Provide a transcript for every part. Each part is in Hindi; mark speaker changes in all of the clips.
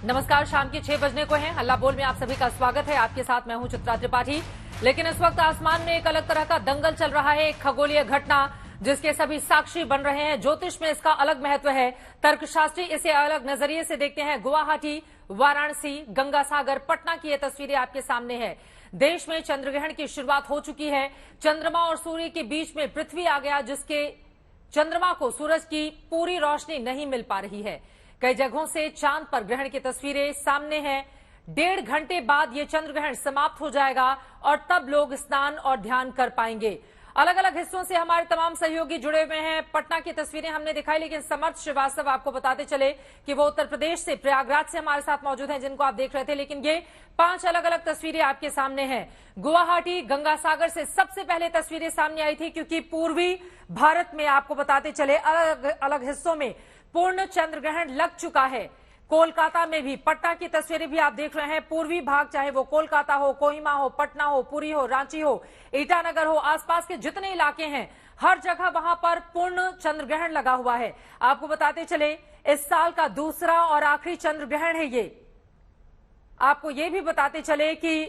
Speaker 1: नमस्कार, शाम के 6 बजने को है। हल्ला बोल में आप सभी का स्वागत है। आपके साथ मैं हूं चित्रा त्रिपाठी। लेकिन इस वक्त आसमान में एक अलग तरह का दंगल चल रहा है, एक खगोलीय घटना जिसके सभी साक्षी बन रहे हैं। ज्योतिष में इसका अलग महत्व है, तर्कशास्त्री इसे अलग नजरिए से देखते हैं। गुवाहाटी, वाराणसी, गंगासागर, पटना की ये तस्वीरें आपके सामने है। देश में चंद्रग्रहण की शुरुआत हो चुकी है। चंद्रमा और सूर्य के बीच में पृथ्वी आ गया, जिसके चंद्रमा को सूरज की पूरी रोशनी नहीं मिल पा रही है। कई जगहों से चांद पर ग्रहण की तस्वीरें सामने हैं। 1.5 घंटे बाद ये चंद्र ग्रहण समाप्त हो जाएगा और तब लोग स्नान और ध्यान कर पाएंगे। अलग अलग हिस्सों से हमारे तमाम सहयोगी जुड़े हुए हैं। पटना की तस्वीरें हमने दिखाई, लेकिन समर्थ श्रीवास्तव आपको बताते चले कि वो उत्तर प्रदेश से, प्रयागराज से हमारे साथ मौजूद हैं, जिनको आप देख रहे थे। लेकिन ये 5 अलग अलग तस्वीरें आपके सामने हैं। गुवाहाटी, गंगासागर से सबसे पहले तस्वीरें सामने आई थी, क्योंकि पूर्वी भारत में आपको बताते चले अलग अलग हिस्सों में पूर्ण चंद्र ग्रहण लग चुका है। कोलकाता में भी, पटना की तस्वीरें भी आप देख रहे हैं। पूर्वी भाग, चाहे वो कोलकाता हो, कोहिमा हो, पटना हो, पुरी हो, रांची हो, ईटानगर हो, आसपास के जितने इलाके हैं, हर जगह वहां पर पूर्ण चंद्र ग्रहण लगा हुआ है। आपको बताते चले, इस साल का दूसरा और आखिरी चंद्र ग्रहण है ये। आपको ये भी बताते चले कि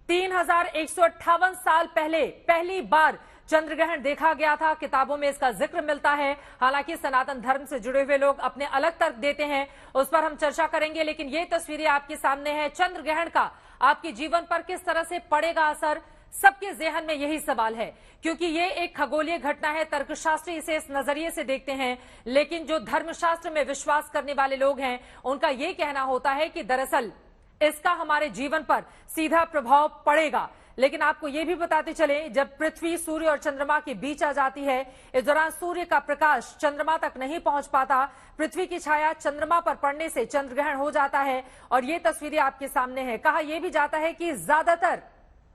Speaker 1: 3158 साल पहले पहली बार चंद्र ग्रहण देखा गया था। किताबों में इसका जिक्र मिलता है। हालांकि सनातन धर्म से जुड़े हुए लोग अपने अलग तर्क देते हैं, उस पर हम चर्चा करेंगे। लेकिन ये तस्वीरें आपके सामने है। चंद्र ग्रहण का आपके जीवन पर किस तरह से पड़ेगा असर, सबके जेहन में यही सवाल है, क्योंकि ये एक खगोलीय घटना है। तर्कशास्त्री इसे इस नजरिए से देखते हैं, लेकिन जो धर्मशास्त्र में विश्वास करने वाले लोग हैं, उनका ये कहना होता है कि दरअसल इसका हमारे जीवन पर सीधा प्रभाव पड़ेगा। लेकिन आपको यह भी बताते चले, जब पृथ्वी सूर्य और चंद्रमा के बीच आ जाती है, इस दौरान सूर्य का प्रकाश चंद्रमा तक नहीं पहुंच पाता। पृथ्वी की छाया चंद्रमा पर पड़ने से चंद्र ग्रहण हो जाता है और ये तस्वीरें आपके सामने है। कहा यह भी जाता है कि ज्यादातर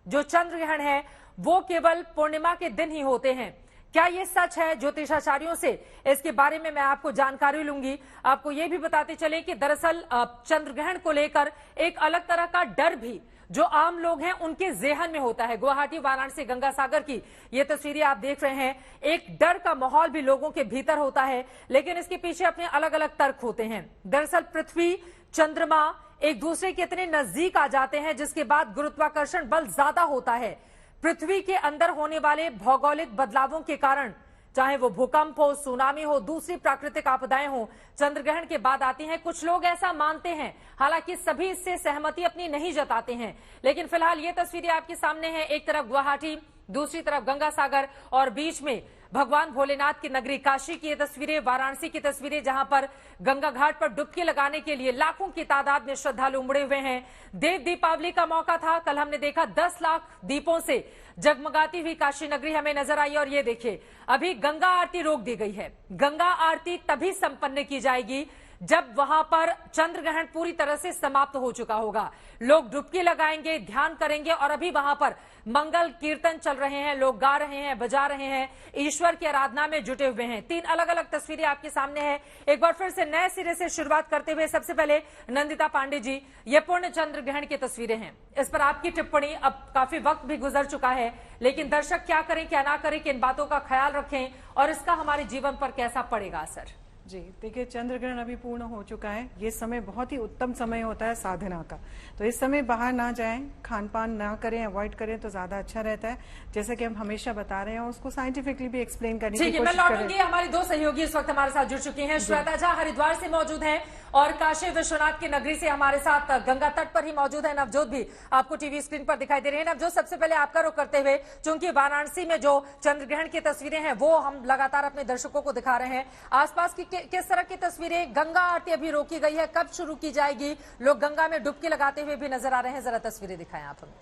Speaker 1: जो चंद्र ग्रहण है वो केवल पूर्णिमा के दिन ही होते हैं। क्या ये सच है? ज्योतिषाचार्यों से इसके बारे में मैं आपको जानकारी लूंगी। आपको ये भी बताते चले कि दरअसल चंद्र ग्रहण को लेकर एक अलग तरह का डर भी जो आम लोग हैं उनके जेहन में होता है। गुवाहाटी, वाराणसी, गंगासागर की ये तस्वीरें आप देख रहे हैं। एक डर का माहौल भी लोगों के भीतर होता है, लेकिन इसके पीछे अपने अलग अलग तर्क होते हैं। दरअसल पृथ्वी, चंद्रमा एक दूसरे के इतने नजदीक आ जाते हैं, जिसके बाद गुरुत्वाकर्षण बल ज्यादा होता है। पृथ्वी के अंदर होने वाले भौगोलिक बदलावों के कारण, चाहे वो भूकंप हो, सुनामी हो, दूसरी प्राकृतिक आपदाएं हो, चंद्र ग्रहण के बाद आती हैं। कुछ लोग ऐसा मानते हैं, हालांकि सभी इससे सहमति अपनी नहीं जताते हैं। लेकिन फिलहाल ये तस्वीरें आपके सामने हैं। एक तरफ गुवाहाटी, दूसरी तरफ गंगासागर और बीच में भगवान भोलेनाथ की नगरी काशी की ये तस्वीरें, वाराणसी की तस्वीरें, जहां पर गंगा घाट पर डुबकी लगाने के लिए लाखों की तादाद में श्रद्धालु उमड़े हुए हैं। देव दीपावली का मौका था। कल हमने देखा 10 लाख दीपों से जगमगाती हुई काशी नगरी हमें नजर आई। और ये देखिए, अभी गंगा आरती रोक दी गई है। गंगा आरती तभी संपन्न की जाएगी जब वहां पर चंद्र ग्रहण पूरी तरह से समाप्त हो चुका होगा। लोग डुबकी लगाएंगे, ध्यान करेंगे और अभी वहां पर मंगल कीर्तन चल रहे हैं, लोग गा रहे हैं, बजा रहे हैं, ईश्वर की आराधना में जुटे हुए हैं। 3 अलग अलग तस्वीरें आपके सामने हैं। एक बार फिर से नए सिरे से शुरुआत करते हुए सबसे पहले नंदिता पांडे जी, ये पूर्ण चंद्र ग्रहण की तस्वीरें हैं, इस पर आपकी टिप्पणी। अब काफी वक्त भी गुजर चुका है, लेकिन दर्शक क्या करें क्या ना करें, किन बातों का ख्याल रखें और इसका हमारे जीवन पर कैसा पड़ेगा असर?
Speaker 2: जी देखिए, चंद्र ग्रहण अभी पूर्ण हो चुका है। ये समय बहुत ही उत्तम समय होता है साधना का, तो इस समय बाहर ना जाएं, खान पान ना करें, अवॉइड करें तो ज्यादा अच्छा रहता है। जैसे कि हम हमेशा बता रहे हैं, उसको साइंटिफिकली भी एक्सप्लेन करने की कोशिश करें। मैं
Speaker 1: लौटूंगी। हमारी 2 सहयोगी इस वक्त हमारे साथ जुड़ चुकी हैं। श्वेता झा हरिद्वार से मौजूद हैं और काशी विश्वनाथ की नगरी से हमारे साथ गंगा तट पर ही मौजूद है नवजोत भी आपको टीवी स्क्रीन पर दिखाई दे रहे हैं। नवजोत, सबसे पहले आपका रुख करते हुए, चूंकि वाराणसी में जो चंद्र ग्रहण की तस्वीरें हैं वो हम लगातार अपने दर्शकों को दिखा रहे हैं, आसपास की किस तरह की तस्वीरें? गंगा आरती अभी रोकी गई है, कब शुरू की जाएगी? लोग गंगा में डुबकी लगाते हुए भी नजर आ रहे हैं, जरा तस्वीरें दिखाएं आप हमें।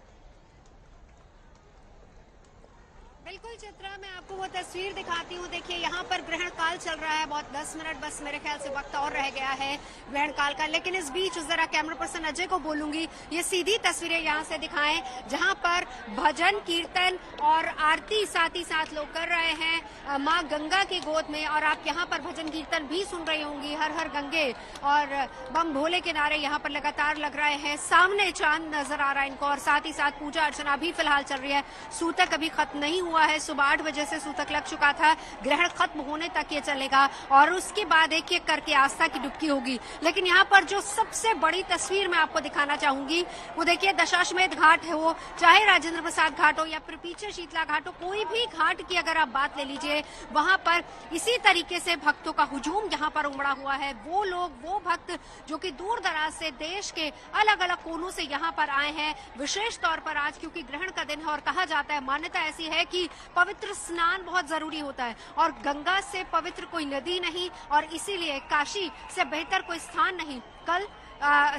Speaker 3: बिल्कुल चित्रा, मैं आपको वो तस्वीर दिखाती हूँ। देखिए, यहाँ पर ग्रहण काल चल रहा है। बहुत 10 मिनट बस मेरे ख्याल से वक्त और रह गया है ग्रहण काल का। लेकिन इस बीच जरा कैमरा पर्सन अजय को बोलूंगी, ये सीधी तस्वीरें यहाँ से दिखाएं, जहाँ पर भजन कीर्तन और आरती साथ ही साथ लोग कर रहे हैं माँ गंगा की गोद में। और आप यहाँ पर भजन कीर्तन भी सुन रही होंगी, हर हर गंगे और बम भोले के नारे यहाँ पर लगातार लग रहे हैं। सामने चांद नजर आ रहा है इनको, और साथ ही साथ पूजा अर्चना भी फिलहाल चल रही है। सूतक अभी खत्म नहीं हुआ हुआ है। सुबह 8 बजे से सूतक लग चुका था, ग्रहण खत्म होने तक ये चलेगा और उसके बाद एक एक करके आस्था की डुबकी होगी। लेकिन यहाँ पर जो सबसे बड़ी तस्वीर मैं आपको दिखाना चाहूंगी वो देखिए, दशाश्वमेध घाट है, वो चाहे राजेंद्र प्रसाद घाट हो या फिर पीछे शीतला घाट हो, कोई भी घाट की अगर आप बात ले लीजिए, वहां पर इसी तरीके से भक्तों का हुजूम यहाँ पर उमड़ा हुआ है। वो लोग, वो भक्त जो कि दूर दराज से देश के अलग अलग कोनों से यहाँ पर आए हैं, विशेष तौर पर आज क्योंकि ग्रहण का दिन है और कहा जाता है, मान्यता ऐसी है कि पवित्र स्नान बहुत जरूरी होता है और गंगा से पवित्र कोई नदी नहीं और इसीलिए काशी से बेहतर कोई स्थान नहीं। कल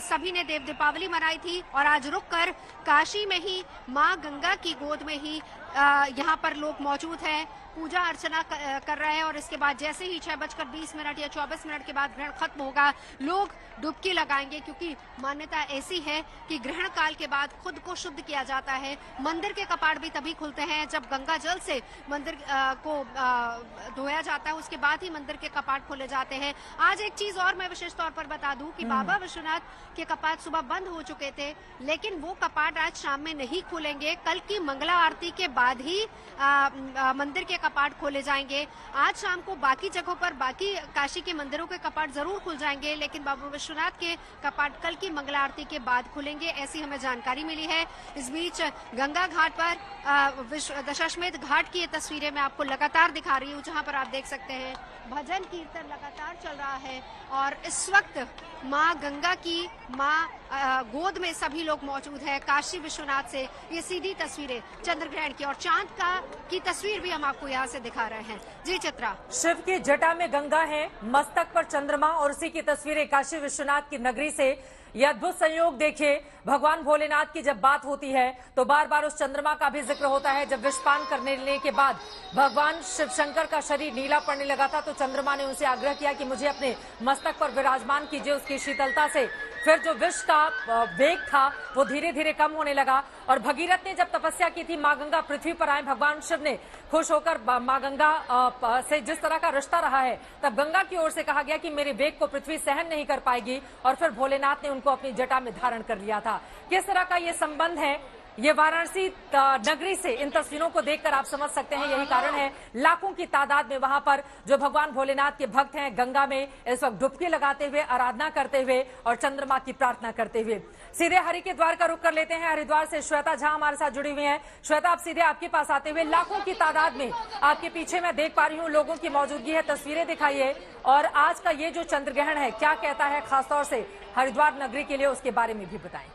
Speaker 3: सभी ने देव दीपावली मनाई थी और आज रुककर काशी में ही मां गंगा की गोद में ही यहाँ पर लोग मौजूद हैं, पूजा अर्चना कर रहे हैं और इसके बाद जैसे ही 6:20 या 24 मिनट के बाद ग्रहण खत्म होगा, लोग डुबकी लगाएंगे क्योंकि मान्यता ऐसी है कि ग्रहण काल के बाद खुद को शुद्ध किया जाता है। मंदिर के कपाट भी तभी खुलते हैं जब गंगा जल से मंदिर को धोया जाता है, उसके बाद ही मंदिर के कपाट खोले जाते हैं। आज एक चीज और मैं विशेष तौर पर बता दूं कि बाबा विश्वनाथ के कपाट सुबह बंद हो चुके थे, लेकिन वो कपाट आज शाम में नहीं खुलेंगे। कल की मंगला आरती के बाद ही मंदिर के कपाट खोले जाएंगे। आज शाम को बाकी जगहों पर, बाकी काशी के मंदिरों के कपाट जरूर खुल जाएंगे, लेकिन बाबा विश्वनाथ के कपाट कल की मंगला आरती के बाद खुलेंगे, ऐसी हमें जानकारी मिली है। इस बीच गंगा घाट पर दशाश्वमेध घाट की ये तस्वीरें मैं आपको लगातार दिखा रही हूँ, जहाँ पर आप देख सकते हैं भजन कीर्तन लगातार चल रहा है और इस वक्त माँ गंगा की गोद में सभी लोग मौजूद हैं। काशी विश्वनाथ से ये सीधी तस्वीरें चंद्र ग्रहण की और चांद की तस्वीर भी हम आपको यहाँ से दिखा रहे हैं। जी चित्रा,
Speaker 1: शिव की जटा में गंगा है, मस्तक पर चंद्रमा और उसी की तस्वीरें काशी विश्वनाथ की नगरी से। यह अद्भुत संयोग देखिए, भगवान भोलेनाथ की जब बात होती है तो बार बार उस चंद्रमा का भी जिक्र होता है। जब विषपान करने के बाद भगवान शिव शंकर का शरीर नीला पड़ने लगा था तो चंद्रमा ने उनसे आग्रह किया कि मुझे अपने मस्तक पर विराजमान कीजिए। उसकी शीतलता से फिर जो विष का वेग था वो धीरे धीरे कम होने लगा और भगीरथ ने जब तपस्या की थी, माँ गंगा पृथ्वी पर आए, भगवान शिव ने खुश होकर माँ गंगा से जिस तरह का रिश्ता रहा है, तब गंगा की ओर से कहा गया कि मेरे वेग को पृथ्वी सहन नहीं कर पाएगी और फिर भोलेनाथ ने उनको अपनी जटा में धारण कर लिया था। किस तरह का ये संबंध है, ये वाराणसी नगरी से इन तस्वीरों को देखकर आप समझ सकते हैं। यही कारण है लाखों की तादाद में वहां पर जो भगवान भोलेनाथ के भक्त हैं, गंगा में इस वक्त डुबकी लगाते हुए, आराधना करते हुए और चंद्रमा की प्रार्थना करते हुए। सीधे हरि के द्वार का रुख कर लेते हैं। हरिद्वार से श्वेता झा हमारे साथ जुड़ी हुई हैं। श्वेता, आप सीधे आपके पास आते हुए, लाखों की तादाद में आपके पीछे मैं देख पा रही हूँ लोगों की मौजूदगी है, तस्वीरें दिखाइए और आज का ये जो चंद्र ग्रहण है क्या कहता है खासतौर से हरिद्वार नगरी के लिए, उसके बारे में भी बताएं।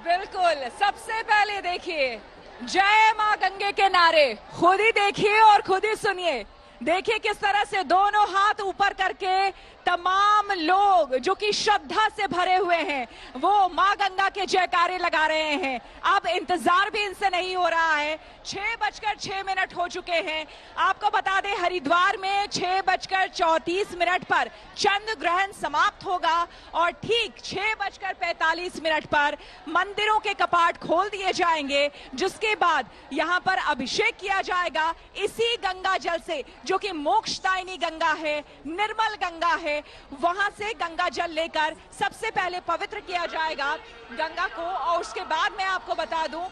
Speaker 4: बिल्कुल, सबसे पहले देखिए जय मां गंगे के नारे खुद ही देखिए और खुद ही सुनिए। देखिए किस तरह से दोनों हाथ ऊपर करके तमाम लोग जो कि श्रद्धा से भरे हुए हैं वो मां गंगा के जयकारे लगा रहे हैं। अब इंतजार भी इनसे नहीं हो रहा है। 6:06 हो चुके हैं। आपको बता दें हरिद्वार में 6:34 पर चंद्र ग्रहण समाप्त होगा और ठीक 6:45 पर मंदिरों के कपाट खोल दिए जाएंगे, जिसके बाद यहां पर अभिषेक किया जाएगा इसी गंगा जल से जो कि मोक्षदायिनी गंगा है, निर्मल गंगा है। वहां से गंगा जल लेकर सबसे पहले पवित्र किया जाएगा गंगा को और उसके बाद मैं आपको बता दूं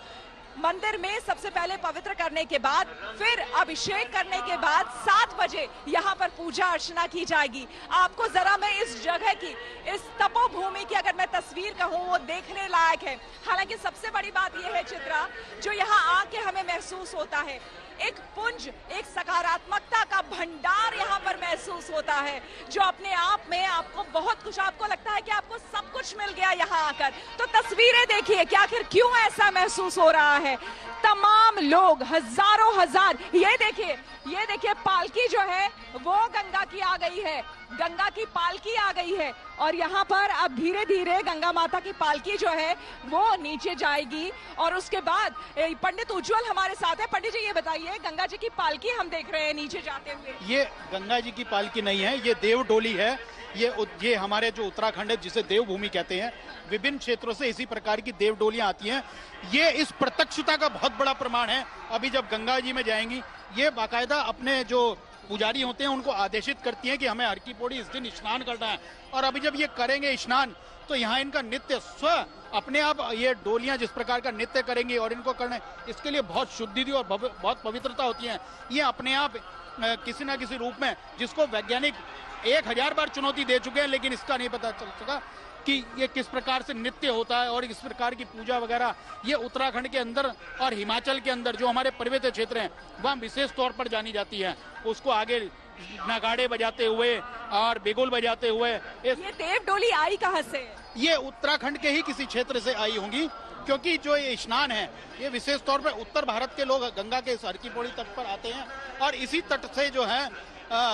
Speaker 4: मंदिर में सबसे पहले पवित्र करने के बाद फिर अभिषेक करने के बाद 7 बजे यहाँ पर पूजा अर्चना की जाएगी। आपको जरा मैं इस जगह की, इस तपोभूमि की अगर मैं तस्वीर कहूँ वो देखने लायक है। हालांकि सबसे बड़ी बात यह है चित्रा, जो यहाँ आके हमें महसूस होता है एक पुंज, एक सकारात्मकता का भंडार यहाँ पर महसूस होता है, जो अपने आप में आपको बहुत कुछ, आपको लगता है कि आपको सब कुछ मिल गया यहाँ आकर। तो तस्वीरें देखिए कि आखिर क्यों ऐसा महसूस हो रहा है। तमाम लोग, हजारों हजार, ये देखिए पालकी जो है वो गंगा की आ गई है, गंगा की पालकी आ गई है और यहाँ पर अब धीरे धीरे गंगा माता की पालकी जो है वो नीचे जाएगी और उसके बाद पंडित उज्जवल हमारे साथ है। पंडित जी ये बताइए, गंगा जी की पालकी हम देख रहे हैं नीचे जाते हुए,
Speaker 5: ये गंगा जी की पालकी नहीं है, ये देव डोली है। ये हमारे जो उत्तराखंड है जिसे देवभूमि कहते हैं, विभिन्न क्षेत्रों से इसी प्रकार की देव डोलियां आती हैं। ये इस प्रत्यक्षता का बहुत बड़ा प्रमाण है। अभी जब गंगा जी में जाएंगी, ये बाकायदा अपने जो पुजारी होते हैं उनको आदेशित करती हैं कि हमें हर की पौड़ी इस दिन स्नान करना है। और अभी जब ये करेंगे स्नान तो यहाँ इनका नित्य स्व अपने आप ये डोलियां जिस प्रकार का नित्य करेंगी और इनको करने इसके लिए बहुत शुद्धि और बहुत पवित्रता होती है। ये अपने आप किसी ना किसी रूप में जिसको वैज्ञानिक 1000 बार चुनौती दे चुके हैं, लेकिन इसका नहीं पता चल सका कि ये किस प्रकार से नित्य होता है और इस प्रकार की पूजा वगैरह ये उत्तराखंड के अंदर और हिमाचल के अंदर जो हमारे पर्वतीय क्षेत्र हैं वहाँ विशेष तौर पर जानी जाती है। उसको आगे नगाड़े बजाते हुए और बिगुल बजाते हुए।
Speaker 4: ये देव डोली आई कहाँ से?
Speaker 5: ये उत्तराखंड के ही किसी क्षेत्र से आई होंगी, क्योंकि जो ये स्नान है ये विशेष तौर पर उत्तर भारत के लोग गंगा के हर की पौड़ी तट पर आते हैं और इसी तट से जो है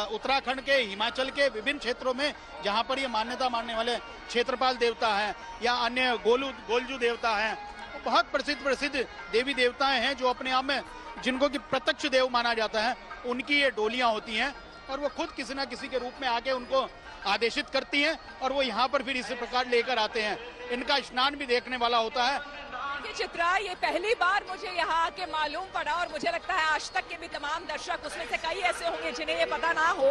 Speaker 5: उत्तराखंड के हिमाचल के विभिन्न क्षेत्रों में जहां पर ये मान्यता मानने वाले क्षेत्रपाल देवता हैं या अन्य गोलजू देवता हैं, बहुत प्रसिद्ध देवी देवताएं हैं जो अपने आप में जिनको कि प्रत्यक्ष देव माना जाता है, उनकी ये डोलियां होती हैं और वो खुद किसी न किसी के रूप में आके उनको आदेशित करती हैं और वो यहाँ पर फिर इसी प्रकार लेकर आते हैं। इनका स्नान भी देखने वाला होता है।
Speaker 4: चित्रा, ये पहली बार मुझे यहाँ आके मालूम पड़ा और मुझे लगता है आज तक के भी तमाम दर्शक उसमें से कई ऐसे होंगे जिन्हें ये पता ना हो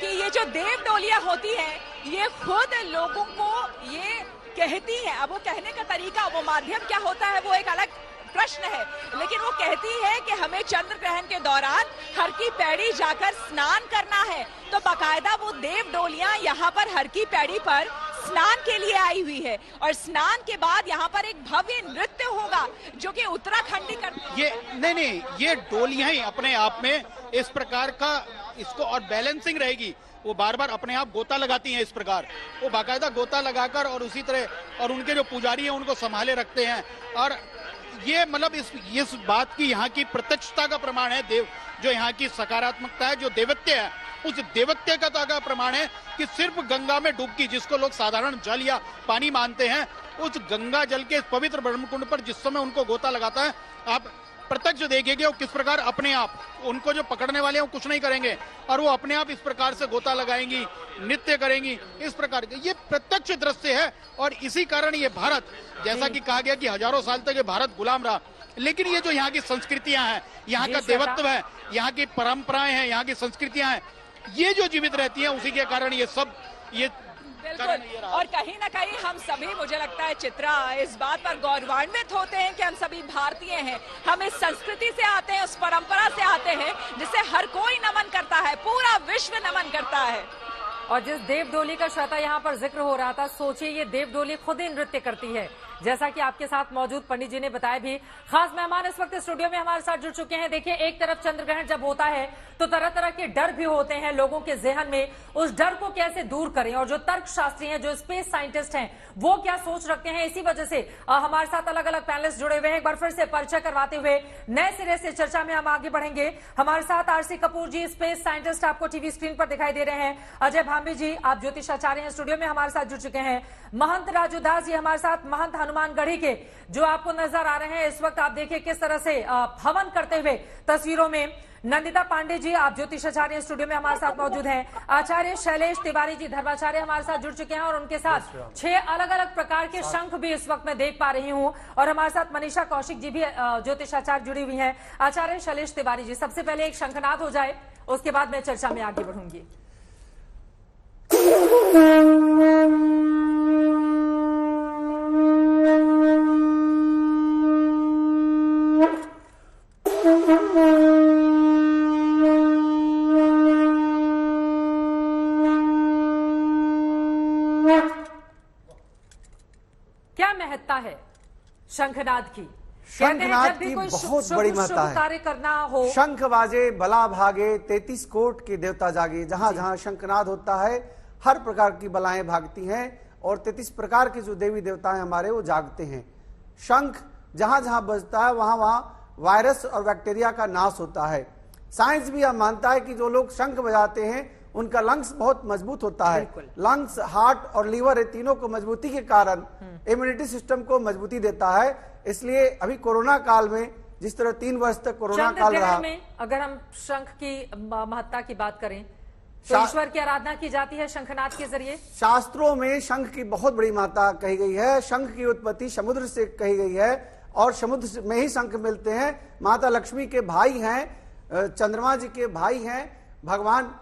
Speaker 4: कि ये जो देव डोलियां होती हैं ये खुद लोगों को ये कहती है। अब वो कहने का तरीका, वो माध्यम क्या होता है वो एक अलग प्रश्न है, लेकिन वो कहती है कि हमें चंद्र ग्रहण के दौरान हर की पैड़ी जाकर स्नान करना है। तो बाकायदा वो देव डोलियां यहाँ पर हर की पैड़ी पर स्नान के लिए आई हुई है और स्नान के बाद यहाँ पर एक भव्य नृत्य होगा जो कि उत्तराखंडी करते
Speaker 5: ये ये डोलियां ही अपने आप में इस प्रकार का इसको और बैलेंसिंग रहेगी। वो बार बार अपने आप गोता लगाती हैं, इस प्रकार वो बाकायदा गोता लगाकर और उसी तरह और उनके जो पुजारी हैं उनको संभाले रखते हैं। और ये मतलब इस बात की यहाँ की प्रत्यक्षता का प्रमाण है, देव जो यहाँ की सकारात्मकता है, जो देवत्य है, उस देवत्यता का प्रमाण है कि सिर्फ गंगा में डुबकी जिसको लोग साधारण जल या पानी मानते हैं, उस गंगा जल के पवित्र ब्रह्मकुंड पर जिस समय उनको गोता लगाता है, आप प्रत्यक्ष देखिएगे वो किस प्रकार अपने आप उनको जो पकड़ने वाले हैं वो कुछ नहीं करेंगे और वो अपने आप इस प्रकार से गोता लगाएंगी, नृत्य करेंगी। इस प्रकार के ये प्रत्यक्ष दृश्य है और इसी कारण ये भारत, जैसा कि कहा गया कि हजारों साल तक ये भारत गुलाम रहा, लेकिन ये जो यहाँ की संस्कृतियां हैं, यहाँ का देवत्व है, यहाँ की परंपराएं हैं, यहाँ की संस्कृतियां हैं, ये जो जीवित रहती हैं उसी के कारण ये सब ये
Speaker 4: बिल्कुल। और कहीं ना कहीं हम सभी, मुझे लगता है चित्रा, इस बात पर गौरवान्वित होते हैं कि हम सभी भारतीय हैं, हम इस संस्कृति से आते हैं, उस परंपरा से आते हैं जिसे हर कोई नमन करता है, पूरा विश्व नमन करता है।
Speaker 1: और जिस देव डोली का श्वेता यहाँ पर जिक्र हो रहा था, सोचिए ये देव डोली खुद ही नृत्य करती है, जैसा कि आपके साथ मौजूद पंडित जी ने बताया भी। खास मेहमान इस वक्त स्टूडियो में हमारे साथ जुड़ चुके हैं। देखिए, एक तरफ चंद्र ग्रहण जब होता है तो तरह तरह के डर भी होते हैं लोगों के जहन में, उस डर को कैसे दूर करें, और जो तर्कशास्त्री हैं, जो स्पेस साइंटिस्ट हैं, वो क्या सोच रखते हैं, इसी वजह से हमारे साथ अलग अलग पैनलिस्ट जुड़े हुए हैं। एक बार फिर से परिचय करवाते हुए नए सिरे से चर्चा में हम आगे बढ़ेंगे। हमारे साथ आरसी कपूर जी, स्पेस साइंटिस्ट, आपको टीवी स्क्रीन पर दिखाई दे रहे हैं। अजय भांबी जी, आप ज्योतिषाचार्य हैं, स्टूडियो में हमारे साथ जुड़ चुके हैं। महंत राजू दास जी हमारे साथ, महंत हनुमानगढ़ी के, जो आपको नजर आ रहे हैं इस वक्त। आप देखिए किस तरह से हवन करते हुए तस्वीरों में। नंदिता पांडे जी, आप ज्योतिषाचार्य स्टूडियो में हमारे साथ मौजूद हैं। आचार्य शैलेश तिवारी जी, धर्माचार्य, हमारे साथ जुड़ चुके हैं और उनके साथ 6 अलग अलग प्रकार के शंख भी इस वक्त मैं देख पा रही हूं। और हमारे साथ मनीषा कौशिक जी भी ज्योतिषाचार्य जुड़ी हुई हैं। आचार्य शैलेश तिवारी जी, सबसे पहले एक शंखनाद हो जाए, उसके बाद मैं चर्चा में आगे बढ़ूंगी। क्या महत्ता है शंखनाद की?
Speaker 6: शंखनाद की बहुत बड़ी महत्ता है।
Speaker 1: कार्य करना हो,
Speaker 6: शंख बाजे बला भागे 33 कोट के देवता जागे। जहां जहां शंखनाद होता है हर प्रकार की बलाएं भागती हैं और 33 प्रकार के जो देवी देवता हैं हमारे वो जागते हैं। शंख जहां जहां बजता है वहां वहां वायरस और बैक्टीरिया का नाश होता है। साइंस भी यह मानता है कि जो लोग शंख बजाते हैं उनका लंग्स बहुत मजबूत होता है। लंग्स, हार्ट और लीवर, ये तीनों को मजबूती के कारण इम्यूनिटी सिस्टम को मजबूती देता है। इसलिए अभी कोरोना काल में जिस तरह 3 वर्ष तक कोरोना काल रहा,
Speaker 1: में अगर हम शंख की महत्ता की बात करें तो ईश्वर की आराधना की जाती है शंखनाद के जरिए।
Speaker 6: शास्त्रों में शंख की बहुत बड़ी महत्ता कही गई है। शंख की उत्पत्ति समुद्र से कही गई है और समुद्र में ही शंख मिलते हैं। माता लक्ष्मी के भाई हैं, चंद्रमा जी के भाई हैं भगवान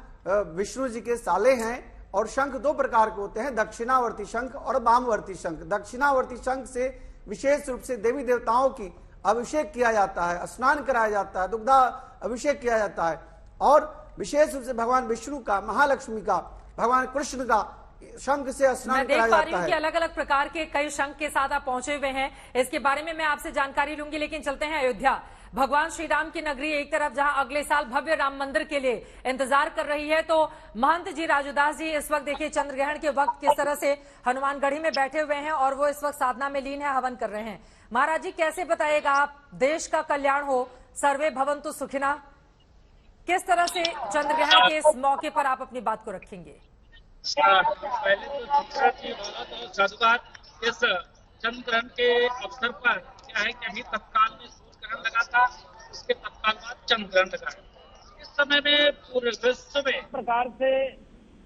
Speaker 6: विष्णु जी के साले हैं और शंख दो प्रकार के होते हैं, दक्षिणावर्ती शंख और वामवर्ती शंख। दक्षिणावर्ती शंख से विशेष रूप से देवी देवताओं की अभिषेक किया जाता है, स्नान कराया जाता है, दुग्धा अभिषेक किया जाता है और विशेष रूप से भगवान विष्णु का, महालक्ष्मी का, भगवान कृष्ण का शंख से स्नान कराया जाता है। मैं देख पा रही हूं
Speaker 1: कि अलग अलग प्रकार के कई शंख के साथ आप पहुंचे हुए हैं, इसके बारे में मैं आपसे जानकारी लूंगी, लेकिन चलते हैं अयोध्या। भगवान श्री राम की नगरी एक तरफ जहां अगले साल भव्य राम मंदिर के लिए इंतजार कर रही है, तो महंत जी राजूदास जी इस वक्त देखिए चंद्र ग्रहण के वक्त किस तरह से हनुमानगढ़ी में बैठे हुए हैं और वो इस वक्त साधना में लीन है, हवन कर रहे हैं। महाराज जी कैसे बताइएगा आप, देश का कल्याण हो, सर्वे भवन्तु सुखिना, किस तरह से चंद्र ग्रहण के इस मौके पर आप अपनी बात को रखेंगे?
Speaker 7: पहले तो साधुवाद इस चंद्र ग्रहण के अवसर पर क्या है कि अभी तत्काल में सूर्य ग्रहण लगा था, उसके तत्काल बाद चंद्र ग्रहण लगा है। इस समय में पूरे विश्व में प्रकार से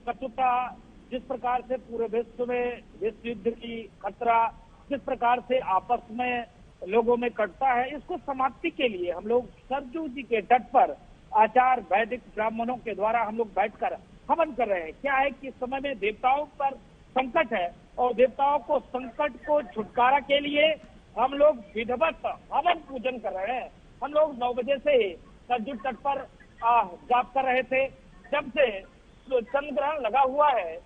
Speaker 7: कटुता, जिस प्रकार से पूरे विश्व में विश्व युद्ध की खतरा, जिस प्रकार से आपस में लोगों में कटता है, इसको समाप्ति के लिए हम लोग सरजू जी के तट पर आचार वैदिक ब्राह्मणों के द्वारा हम लोग बैठकर हवन कर रहे हैं। क्या है कि इस समय में देवताओं पर संकट है और देवताओं को संकट को छुटकारा के लिए हम लोग विधिवत हवन पूजन कर रहे हैं। हम लोग 9 बजे से ही सरजू तट पर जाप कर रहे थे। जब से चंद्र ग्रहण लगा हुआ है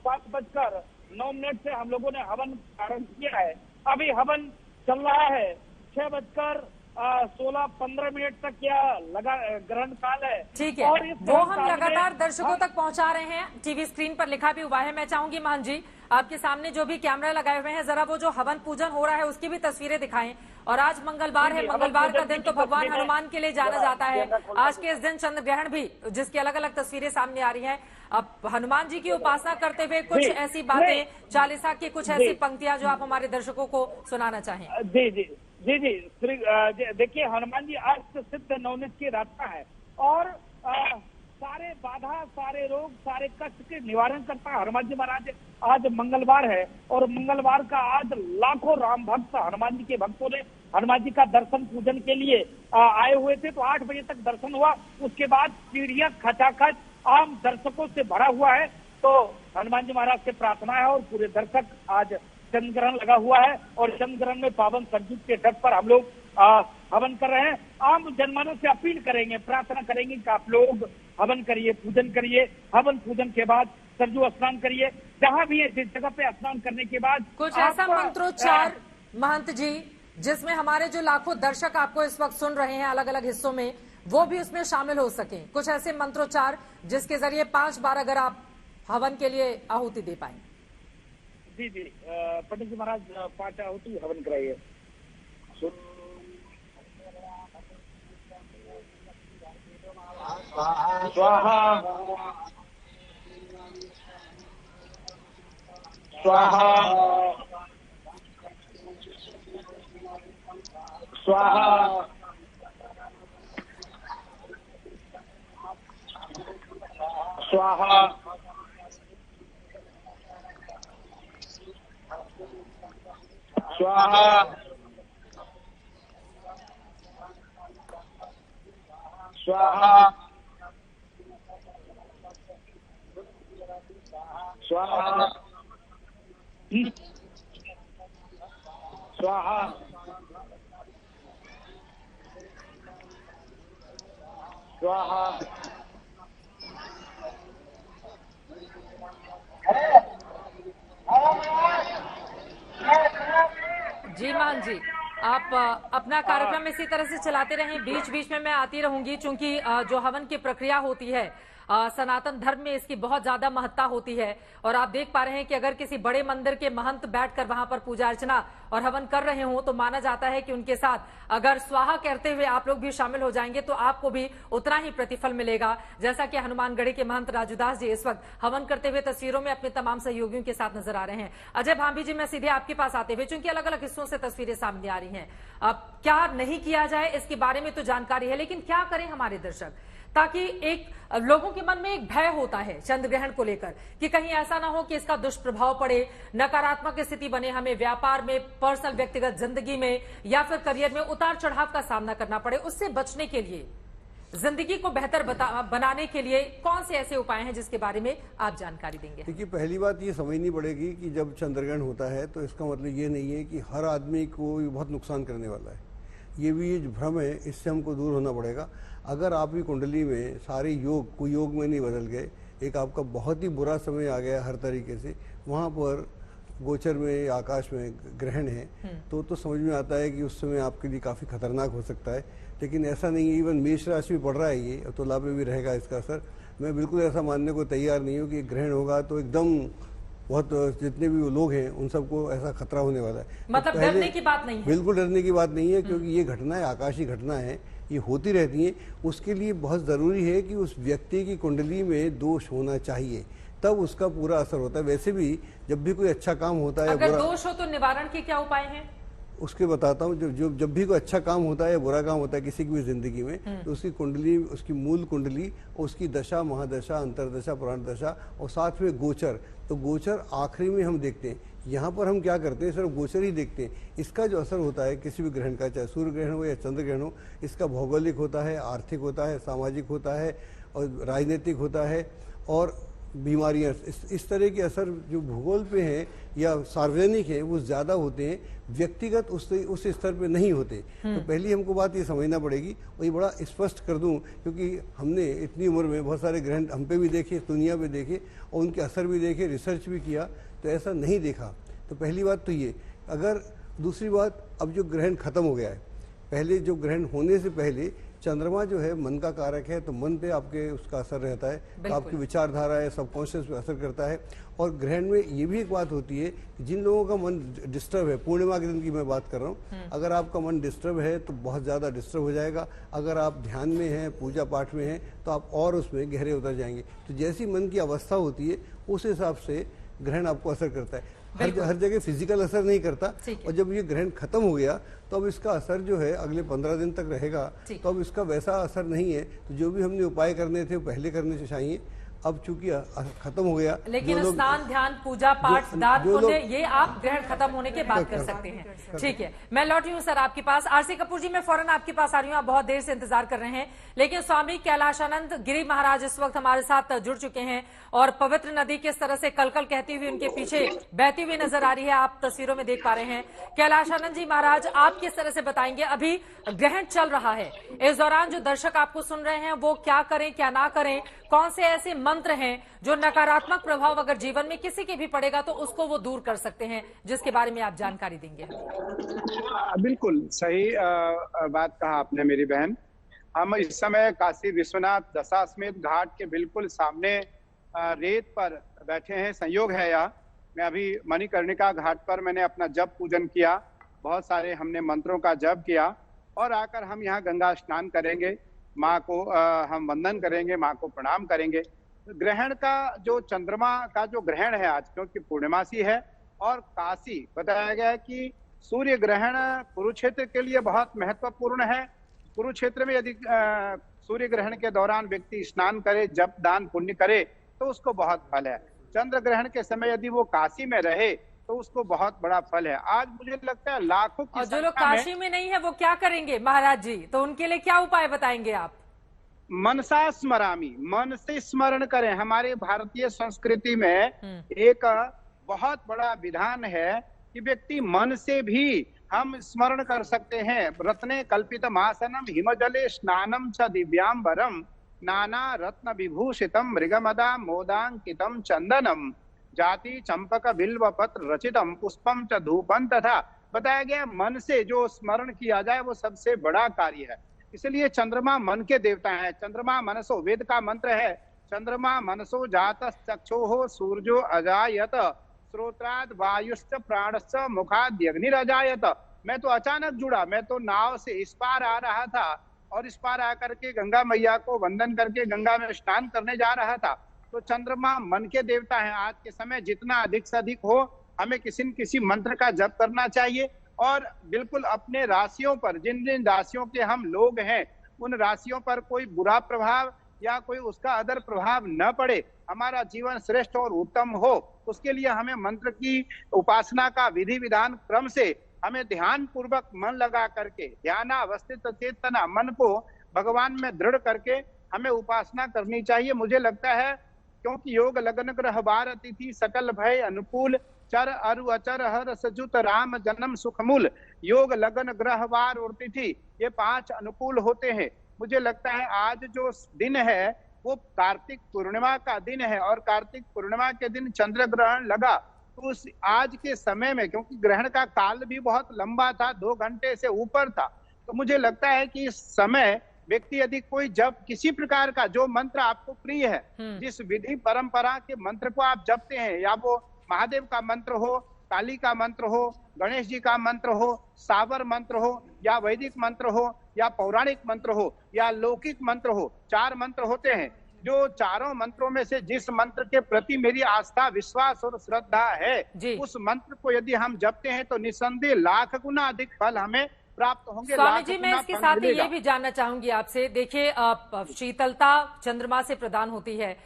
Speaker 7: 5:09 से हम लोगों ने हवन प्रारंभ किया है। अभी हवन चल रहा है, 6:16-15 तक क्या लगा ग्रहण काल है।
Speaker 1: ठीक है, और वो हम लगातार दर्शकों तक पहुंचा रहे हैं, टीवी स्क्रीन पर लिखा भी हुआ है। मैं चाहूंगी महंत जी आपके सामने जो भी कैमरा लगाए हुए हैं, जरा वो जो हवन पूजन हो रहा है उसकी भी तस्वीरें दिखाएं। और आज मंगलवार है, मंगलवार का दिन तो भगवान हनुमान के लिए जाना जाता है। आज के इस दिन चंद्र ग्रहण भी, जिसकी अलग अलग तस्वीरें सामने आ रही हैं। अब हनुमान जी की उपासना करते हुए कुछ ऐसी बातें, चालीसा की कुछ ऐसी पंक्तियां जो आप हमारे दर्शकों को सुनाना चाहें।
Speaker 7: जी जी जी जी देखिए, हनुमान जी अष्ट सिद्ध नवनीत की रास्ता है और सारे बाधा, सारे रोग, सारे कष्ट के निवारण करता है हनुमान जी महाराज। आज मंगलवार है और मंगलवार का आज लाखों राम भक्त, हनुमान जी के भक्तों ने हनुमान जी का दर्शन पूजन के लिए आए हुए थे। तो 8 बजे तक दर्शन हुआ, उसके बाद सीढ़ियां खचाखच आम दर्शकों से भरा हुआ है। तो हनुमान जी महाराज से प्रार्थना है और पूरे दर्शक, आज चंद्र ग्रहण लगा हुआ है और चंद्र ग्रहण में पावन सरजू के तट पर हम लोग हवन कर रहे हैं। आम जनमानस से अपील करेंगे, प्रार्थना करेंगे कि आप लोग हवन करिए, पूजन करिए। हवन पूजन के बाद सरजू स्नान करिए, जहां भी है जिस जगह पे स्नान करने के बाद
Speaker 1: कुछ ऐसा मंत्रोच्चार महंत जी जिसमें हमारे जो लाखों दर्शक आपको इस वक्त सुन रहे हैं अलग अलग हिस्सों में, वो भी उसमें शामिल हो सके। कुछ ऐसे मंत्रोच्चार जिसके जरिए 5 बार अगर आप हवन के लिए आहुति दे पाए।
Speaker 7: जी जी पंडित जी महाराज 5 आहुति हवन कराइए। स्वाहा स्वाहा स्वाहा स्वाहा स्वाहा स्वाहा स्वाहा स्वाहा स्वाहा।
Speaker 1: जी मान जी, आप अपना कार्यक्रम इसी तरह से चलाते रहें, बीच बीच में मैं आती रहूंगी, क्योंकि जो हवन की प्रक्रिया होती है सनातन धर्म में इसकी बहुत ज्यादा महत्ता होती है। और आप देख पा रहे हैं कि अगर किसी बड़े मंदिर के महंत बैठकर वहां पर पूजा अर्चना और हवन कर रहे हो तो माना जाता है कि उनके साथ अगर स्वाहा कहते हुए आप लोग भी शामिल हो जाएंगे तो आपको भी उतना ही प्रतिफल मिलेगा। जैसा कि हनुमानगढ़ी के महंत राजूदास जी इस वक्त हवन करते हुए तस्वीरों में अपने तमाम सहयोगियों के साथ नजर आ रहे हैं। अजय भांभी जी, मैं सीधे आपके पास आते हुए, चूंकि अलग अलग हिस्सों से तस्वीरें सामने आ रही हैं, अब क्या नहीं किया जाए इसके बारे में तो जानकारी है, लेकिन क्या करें हमारे दर्शक, ताकि एक लोगों के मन में एक भय होता है चंद्र ग्रहण को लेकर कि कहीं ऐसा ना हो कि इसका दुष्प्रभाव पड़े, नकारात्मक स्थिति बने, हमें व्यापार में, पर्सनल व्यक्तिगत जिंदगी में या फिर करियर में उतार चढ़ाव का सामना करना पड़े। उससे बचने के लिए जिंदगी को बेहतर बनाने के लिए कौन से ऐसे उपाय हैं जिसके बारे में आप जानकारी देंगे?
Speaker 8: देखिए, पहली बात ये समझनी पड़ेगी कि जब चंद्रग्रहण होता है तो इसका मतलब ये नहीं है कि हर आदमी को ये बहुत नुकसान करने वाला है। ये भी जो भ्रम है, इससे हमको दूर होना पड़ेगा। अगर आपकी कुंडली में सारे योग कुयोग में नहीं बदल गए, एक आपका बहुत ही बुरा समय आ गया हर तरीके से, वहाँ पर गोचर में आकाश में ग्रहण है, तो समझ में आता है कि उस समय आपके लिए काफ़ी खतरनाक हो सकता है। लेकिन ऐसा नहीं है, इवन मेष राशि में पड़ रहा है ये, तुला पे भी रहेगा इसका असर। मैं बिल्कुल ऐसा मानने को तैयार नहीं हूँ कि ग्रहण होगा तो एकदम बहुत जितने भी लोग हैं उन सबको ऐसा खतरा होने वाला है।
Speaker 1: मतलब डरने की बात नहीं है?
Speaker 8: बिल्कुल डरने की बात नहीं है, क्योंकि ये घटनाएं आकाशीय घटना है, ये होती रहती हैं। उसके लिए बहुत ज़रूरी है कि उस व्यक्ति की कुंडली में दोष होना चाहिए, तब उसका पूरा असर होता है। वैसे भी जब भी कोई अच्छा काम होता है,
Speaker 1: अगर दोष हो तो निवारण के क्या उपाय हैं?
Speaker 8: उसके बताता हूँ। जब भी कोई अच्छा काम होता है या बुरा काम होता है किसी की भी जिंदगी में, तो उसकी कुंडली, उसकी मूल कुंडली और उसकी दशा, महादशा, अंतरदशा, पुराण दशा और साथ में गोचर, तो गोचर आखिरी में हम देखते हैं। यहाँ पर हम क्या करते हैं, सिर्फ गोचर ही देखते हैं। इसका जो असर होता है किसी भी ग्रहण का, चाहे सूर्य ग्रहण हो या चंद्र ग्रहण हो, इसका भौगोलिक होता है, आर्थिक होता है, सामाजिक होता है और राजनीतिक होता है और बीमारियां, इस तरह के असर जो भूगोल पे हैं या सार्वजनिक है वो ज़्यादा होते हैं, व्यक्तिगत उस स्तर पे नहीं होते। तो पहली हमको बात ये समझना पड़ेगी, और ये बड़ा स्पष्ट कर दूं, क्योंकि हमने इतनी उम्र में बहुत सारे ग्रहण हम पे भी देखे, दुनिया पे देखे और उनके असर भी देखे, रिसर्च भी किया, तो ऐसा नहीं देखा। तो पहली बात तो ये। अगर दूसरी बात, अब जो ग्रहण खत्म हो गया है, पहले जो ग्रहण होने से पहले चंद्रमा जो है मन का कारक है, तो मन पे आपके उसका असर रहता है, तो आपकी विचारधारा है, सबकॉन्शियस पे असर करता है। और ग्रहण में ये भी एक बात होती है कि जिन लोगों का मन डिस्टर्ब है, पूर्णिमा के दिन की मैं बात कर रहा हूँ, अगर आपका मन डिस्टर्ब है तो बहुत ज़्यादा डिस्टर्ब हो जाएगा। अगर आप ध्यान में हैं, पूजा पाठ में हैं, तो आप और उसमें गहरे उतर जाएंगे। तो जैसी मन की अवस्था होती है उस हिसाब से ग्रहण आपको असर करता है। हर जगह फिजिकल असर नहीं करता। और जब ये ग्रहण खत्म हो गया तो अब इसका असर जो है अगले 15 दिन तक रहेगा, तो अब इसका वैसा असर नहीं है। तो जो भी हमने उपाय करने थे वो पहले करने चाहिए। अब चूंकि खत्म हो गया,
Speaker 1: लेकिन स्नान, ध्यान, पूजा पाठ, दान पुण्य, ये आप ग्रहण खत्म होने के बाद कर सकते हैं। ठीक है, मैं लौटी हूँ सर आपके पास। आरसी कपूर जी, मैं फौरन आपके पास आ रही हूँ, आप बहुत देर से इंतजार कर रहे हैं, लेकिन स्वामी कैलाशानंद गिरी महाराज इस वक्त हमारे साथ जुड़ चुके हैं और पवित्र नदी किस तरह से कलकल कहती हुई उनके पीछे बहती हुई नजर आ रही है, आप तस्वीरों में देख पा रहे हैं। कैलाशानंद जी महाराज, आप किस तरह से बताएंगे, अभी ग्रहण चल रहा है, इस दौरान जो दर्शक आपको सुन रहे हैं वो क्या करें क्या ना करें, कौन से ऐसे मंत्र हैं जो नकारात्मक प्रभाव अगर जीवन में किसी के भी पड़ेगा तो उसको वो दूर कर सकते हैं, जिसके बारे में आप जानकारी देंगे?
Speaker 9: बिल्कुल सही बात कहा आपने मेरी बहन। हम इस समय काशी विश्वनाथ दशाश्वमेध घाट के बिल्कुल सामने रेत पर बैठे हैं। संयोग है यह, मैं अभी मणिकर्णिका घाट पर मैंने अपना जप पूजन किया, बहुत सारे हमने मंत्रों का जप किया और आकर हम यहाँ गंगा स्नान करेंगे, माँ को हम वंदन करेंगे, माँ को प्रणाम करेंगे। ग्रहण का जो चंद्रमा का जो ग्रहण है आज, क्योंकि पूर्णिमासी है और काशी बताया गया है कि सूर्य ग्रहण कुरुक्षेत्र के लिए बहुत महत्वपूर्ण है। कुरुक्षेत्र में यदि सूर्य ग्रहण के दौरान व्यक्ति स्नान करे, जप दान पुण्य करे तो उसको बहुत फल है। चंद्र ग्रहण के समय यदि वो काशी में रहे तो उसको बहुत बड़ा फल है। आज मुझे लगता है लाखों की,
Speaker 1: और जो लोग काशी में नहीं है वो क्या करेंगे महाराज जी, तो उनके लिए क्या उपाय बताएंगे आप?
Speaker 9: मनसा स्मरामी, मन से स्मरण करें। हमारे भारतीय संस्कृति में एक बहुत बड़ा विधान है कि व्यक्ति मन से भी हम स्मरण कर सकते हैं। रत्ने कल्पितम आसनम हिमजले स्नानम च दिव्यांबरम नाना रत्न विभूषितम मृगमदा मोदांकितम चंदनम जाति चंपक बिल्व पत्र रचितम पुष्पम च धूपम तथा। बताया गया मन से जो स्मरण किया जाए वो सबसे बड़ा कार्य है। इसलिए चंद्रमा मन के देवता है। चंद्रमा मनसो, वेद का मंत्र है, चंद्रमा मनसो जातः चक्षुः सूर्यो अजायत श्रोत्राद वायुश्च प्राणश्च मुखाद अग्निरजायत। मैं तो अचानक जुड़ा, मैं तो नाव से इस पार आ रहा था और इस पार आकर के गंगा मैया को वंदन करके गंगा में स्नान करने जा रहा था। तो चंद्रमा मन के देवता है। आज के समय जितना अधिक से अधिक हो हमें किसी न किसी मंत्र का जप करना चाहिए और बिल्कुल अपने राशियों पर, जिन जिन राशियों के हम लोग हैं उन राशियों पर कोई बुरा प्रभाव या कोई उसका अदर प्रभाव न पड़े, हमारा जीवन श्रेष्ठ और उत्तम हो, उसके लिए हमें मंत्र की उपासना का विधि विधान क्रम से हमें ध्यान पूर्वक मन लगा करके, ध्यानावस्थित चेतना, मन को भगवान में दृढ़ करके हमें उपासना करनी चाहिए। मुझे लगता है क्योंकि योग लगन ग्रह वार अतिथि सकल भय अनुकूल चर अरु अचर हर सजुत राम जन्म सुखमूल। योग लगन ग्रह वार और तिथि ये 5 अनुकूल होते हैं। मुझे लगता है आज जो दिन है वो कार्तिक पूर्णिमा का दिन है और कार्तिक पूर्णिमा के दिन चंद्र ग्रहण लगा, तो उस आज के समय में क्योंकि ग्रहण का काल भी बहुत लंबा था, 2 घंटे से ऊपर था, तो मुझे लगता है कि इस समय व्यक्ति यदि कोई जब किसी प्रकार का जो मंत्र आपको प्रिय है, जिस विधि परंपरा के मंत्र को आप जपते हैं, या वो महादेव का मंत्र हो, काली का मंत्र हो, गणेश जी का मंत्र हो, सावर मंत्र हो, या वैदिक मंत्र हो, या पौराणिक मंत्र हो, या लौकिक मंत्र हो, 4 मंत्र होते हैं। जो चारों मंत्रों में से जिस मंत्र के प्रति मेरी आस्था, विश्वास और श्रद्धा है, उस मंत्र को यदि हम जपते हैं तो निसंदेह लाख गुना अधिक फल हमें प्राप्त होंगे।
Speaker 1: स्वामी जी, मैं इसके साथ ही ये भी जानना चाहूंगी आपसे, देखिए शीतलता चंद्रमा से प्रदान होती है।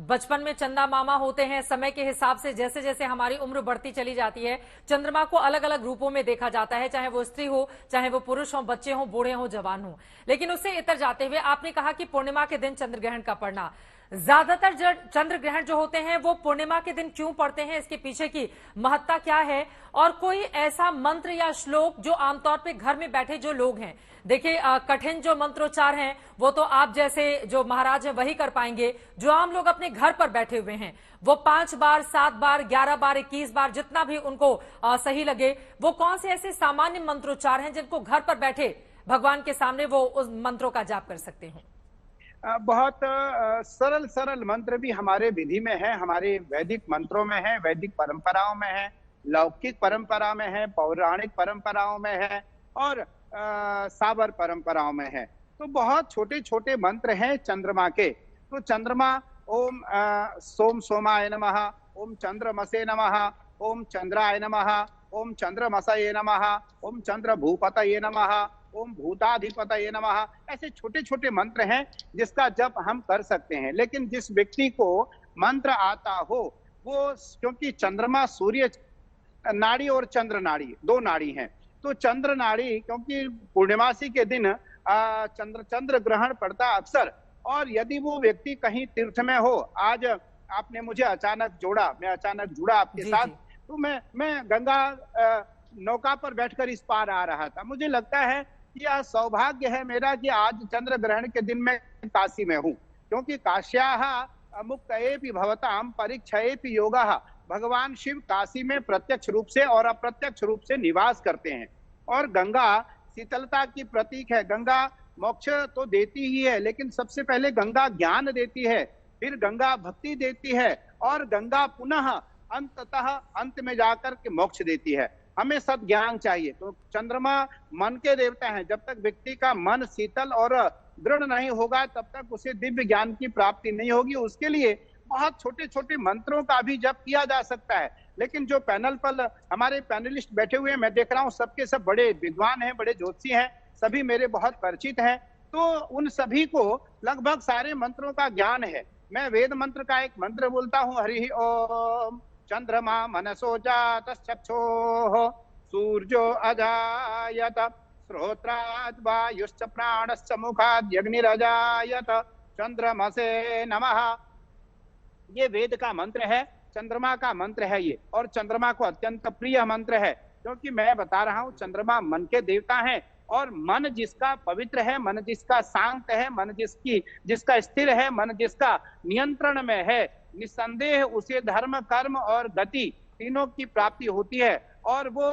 Speaker 1: बचपन में चंदा मामा होते हैं, समय के हिसाब से जैसे जैसे हमारी उम्र बढ़ती चली जाती है चंद्रमा को अलग अलग रूपों में देखा जाता है, चाहे वो स्त्री हो, चाहे वो पुरुष हो, बच्चे हो, बूढ़े हो, जवान हो। लेकिन उससे इतर जाते हुए आपने कहा कि पूर्णिमा के दिन चंद्र ग्रहण का पड़ना, ज्यादातर चंद्र ग्रहण जो होते हैं वो पूर्णिमा के दिन क्यों पड़ते हैं, इसके पीछे की महत्ता क्या है, और कोई ऐसा मंत्र या श्लोक जो आमतौर पे घर में बैठे जो लोग हैं, देखिए कठिन जो मंत्रोच्चार हैं वो तो आप जैसे जो महाराज हैं वही कर पाएंगे, जो आम लोग अपने घर पर बैठे हुए हैं वो 5 बार, 7 बार, 11 बार, 21 बार, जितना भी उनको सही लगे, वो कौन से ऐसे सामान्य मंत्रोच्चार हैं जिनको घर पर बैठे भगवान के सामने वो उस मंत्रों का जाप कर सकते हैं?
Speaker 9: बहुत सरल सरल मंत्र भी हमारे विधि में है, हमारे वैदिक मंत्रों में है, वैदिक परंपराओं में है, लौकिक परंपरा में है, पौराणिक परंपराओं में है, और सावर परंपराओं में है। तो बहुत छोटे छोटे मंत्र हैं चंद्रमा के। तो चंद्रमा ओम सोम सोमाय नमः, ओम चंद्रमसे नमः, ओम चंद्राय नमः, ओम चंद्रमसये नमः, ओम चंद्र भूपतये नमः, ओम भूताधिपतये नमः। ऐसे छोटे छोटे मंत्र हैं जिसका जप हम कर सकते हैं। लेकिन जिस व्यक्ति को मंत्र आता हो वो, क्योंकि चंद्रमा सूर्य नाड़ी और चंद्र नाड़ी 2 नाड़ी हैं, तो चंद्र नाड़ी क्योंकि पूर्णिमासी के दिन चंद्र ग्रहण पड़ता अक्सर, और यदि वो व्यक्ति कहीं तीर्थ में हो, आज आपने मुझे अचानक जोड़ा, मैं अचानक जुड़ा आपके साथ, तो मैं गंगा नौका पर बैठकर इस पार आ रहा था। मुझे लगता है कि यह सौभाग्य है मेरा कि आज चंद्र ग्रहण के दिन मैं काशी में हूँ, क्योंकि काश्याः मुक्तयेपि भवतां परीक्षयेपि योगः। भगवान शिव काशी में प्रत्यक्ष रूप से और अप्रत्यक्ष रूप से निवास करते हैं, और गंगा शीतलता की प्रतीक है। गंगा मोक्ष तो देती ही है, लेकिन सबसे पहले गंगा ज्ञान देती है, फिर गंगा भक्ति देती है, और गंगा पुनः अंततः अंत में जाकर के मोक्ष देती है। हमें सद्ज्ञान चाहिए। तो चंद्रमा मन के देवता हैं। जब तक व्यक्ति का मन शीतल और दृढ़ नहीं होगा तब तक उसे दिव्य ज्ञान की प्राप्ति नहीं होगी। उसके लिए बहुत छोटे छोटे मंत्रों का भी जप किया जा सकता है। लेकिन जो पैनल पर हमारे पैनलिस्ट बैठे हुए हैं, मैं देख रहा हूँ सबके सब बड़े विद्वान हैं, बड़े ज्योतिषी हैं, सभी मेरे बहुत परिचित हैं, तो उन सभी को लगभग सारे मंत्रों का ज्ञान है। मैं वेद मंत्र का एक मंत्र बोलता हूँ, हरि ओम चंद्रमा मनसो जातश्चक्षोः सूर्यो अजायत श्रोत्राद् वायुश्च प्राणश्च मुखाद् अग्निरजायत चंद्रमसे नमः। ये वेद का मंत्र है, चंद्रमा का मंत्र है ये, और चंद्रमा को अत्यंत प्रिय मंत्र है, क्योंकि मैं बता रहा हूँ चंद्रमा मन के देवता हैं, और मन जिसका पवित्र है, मन जिसका शांत है, मन जिसका स्थिर है, मन जिसका नियंत्रण में है, निस्संदेह उसे धर्म, कर्म और गति तीनों की प्राप्ति होती है। और वो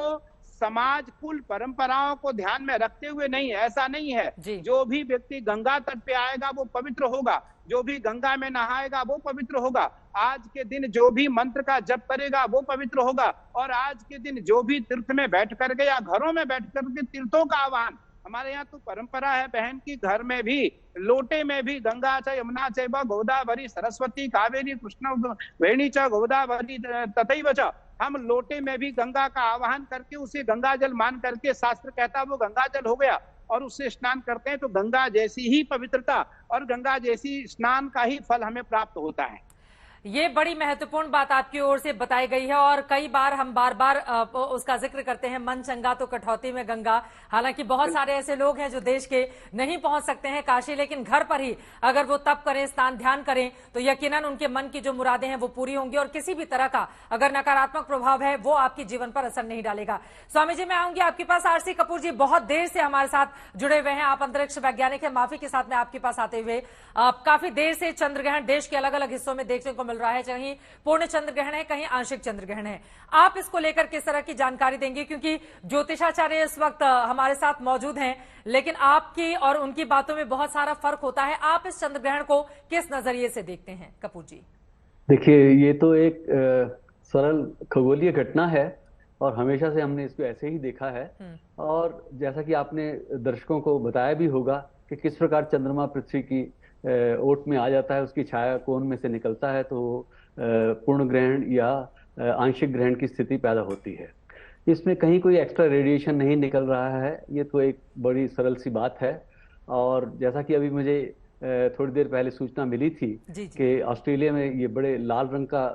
Speaker 9: समाज, कुल, परंपराओं को ध्यान में रखते हुए नहीं है, ऐसा नहीं है। जो भी व्यक्ति गंगा तट पे आएगा वो पवित्र होगा, जो भी गंगा में नहाएगा वो पवित्र होगा, आज के दिन जो भी मंत्र का जप करेगा वो पवित्र होगा, और आज के दिन जो भी तीर्थ में बैठ करके या घरों में बैठ करके तीर्थों का आह्वान, हमारे यहाँ तो परंपरा है बहन की, घर में भी लोटे में भी गंगा च यमुना चैव गोदावरी सरस्वती कावेरी कृष्ण वेणी च गोदावरी तथैव च, हम लोटे में भी गंगा का आवाहन करके उसे गंगा जल मान करके, शास्त्र कहता है वो गंगा जल हो गया, और उससे स्नान करते हैं तो गंगा जैसी ही पवित्रता और गंगा जैसी स्नान का ही फल हमें प्राप्त होता है।
Speaker 1: ये बड़ी महत्वपूर्ण बात आपकी ओर से बताई गई है और कई बार हम बार बार उसका जिक्र करते हैं, मन चंगा तो कटौती में गंगा। हालांकि बहुत सारे ऐसे लोग हैं जो देश के नहीं पहुंच सकते हैं काशी, लेकिन घर पर ही अगर वो तप करें, स्नान ध्यान करें तो यकीनन उनके मन की जो मुरादें हैं वो पूरी होंगी और किसी भी तरह का अगर नकारात्मक प्रभाव है वो आपके जीवन पर असर नहीं डालेगा। स्वामी जी, मैं आऊंगी आपके पास। आरसी कपूर जी बहुत देर से हमारे साथ जुड़े हुए हैं, आप अंतरिक्ष वैज्ञानिक हैं। माफी के साथ में आपके पास आते हुए काफी देर से चंद्र ग्रहण देश के अलग अलग हिस्सों में देखने को मिल रहा है, कहीं पूर्ण चंद्र ग्रहण है, कहीं आंशिक चंद्र ग्रहण है। आप इसको लेकर किस तरह की जानकारी देंगे, क्योंकि ज्योतिषाचार्य इस वक्त हमारे साथ मौजूद हैं, लेकिन आपकी और उनकी बातों में बहुत सारा फर्क होता है। आप इस चंद्र ग्रहण को किस नजरिए से देखते हैं कपूर जी?
Speaker 10: देखिए, ये तो एक सरल खगोलीय घटना है और हमेशा से हमने इसको ऐसे ही देखा है। और जैसा कि आपने दर्शकों को बताया भी होगा कि किस प्रकार चंद्रमा पृथ्वी की ओट में आ जाता है, उसकी छाया कोण में से निकलता है तो पूर्ण ग्रहण या आंशिक ग्रहण की स्थिति पैदा होती है। इसमें कहीं कोई एक्स्ट्रा रेडिएशन नहीं निकल रहा है, ये तो एक बड़ी सरल सी बात है। और जैसा कि अभी मुझे थोड़ी देर पहले सूचना मिली थी कि ऑस्ट्रेलिया में ये बड़े लाल रंग का